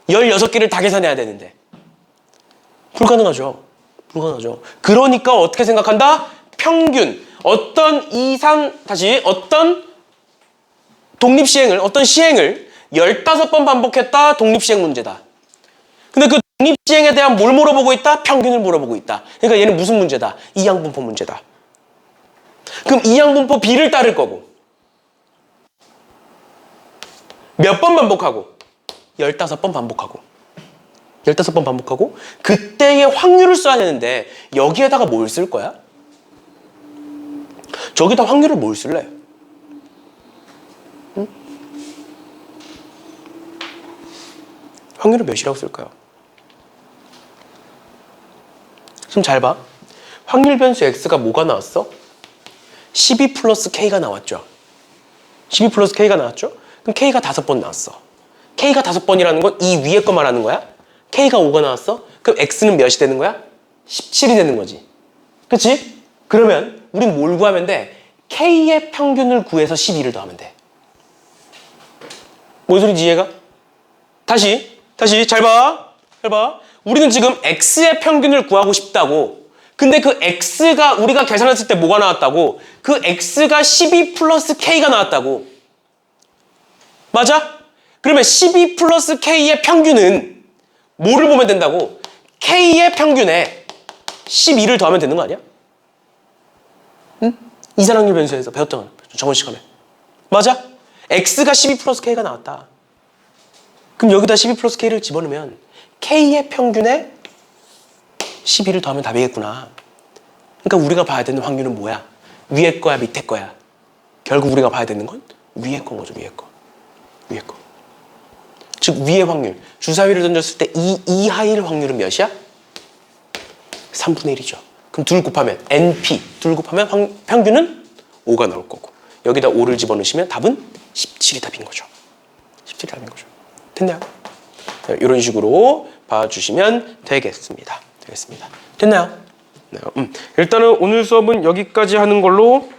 16개를 다 계산해야 되는데 불가능하죠. 그러니까 어떻게 생각한다? 평균 어떤 시행을 15번 반복했다. 독립시행 문제다. 근데 그 독립시행에 대한 뭘 물어보고 있다? 평균을 물어보고 있다. 그러니까 얘는 무슨 문제다? 이항분포 문제다. 그럼 이항분포 B를 따를 거고 몇 번 반복하고? 15번 반복하고 그때의 확률을 써야 되는데 여기에다가 뭘 쓸 거야? 저기다 확률을 뭘 쓸래? 응? 확률을 몇이라고 쓸까요? 좀 잘 봐. 확률 변수 X가 뭐가 나왔어? 12 플러스 K가 나왔죠. 그럼 K가 5번 나왔어. K가 5번이라는 건 이 위에 거 말하는 거야? K가 5가 나왔어? 그럼 X는 몇이 되는 거야? 17이 되는 거지. 그치? 그러면 우린 뭘 구하면 돼? K의 평균을 구해서 12를 더하면 돼. 뭔 소리지 얘가? 다시 잘 봐. 우리는 지금 X의 평균을 구하고 싶다고. 근데 그 x가 우리가 계산했을 때 뭐가 나왔다고? 그 x가 12 플러스 k가 나왔다고. 맞아? 그러면 12 플러스 k의 평균은 뭐를 보면 된다고? k의 평균에 12를 더하면 되는 거 아니야? 응? 이산확률 변수에서 배웠던 정원 시간에. 맞아? x가 12 플러스 k가 나왔다. 그럼 여기다 12 플러스 k를 집어넣으면 k의 평균에 12를 더하면 답이겠구나. 그러니까 우리가 봐야 되는 확률은 뭐야? 위에 거야, 밑에 거야? 결국 우리가 봐야 되는 건 위에 거인 거죠, 위에 거. 위에 거. 즉, 위의 확률. 주사위를 던졌을 때 이 이하일 확률은 몇이야? 3분의 1이죠. 그럼 둘 곱하면 NP, 둘 곱하면 평균은 5가 나올 거고. 여기다 5를 집어넣으시면 답은 17이 답인 거죠. 17이 답인 거죠. 됐나요? 이런 식으로 봐주시면 되겠습니다. 됐나요? 네, 일단은 오늘 수업은 여기까지 하는 걸로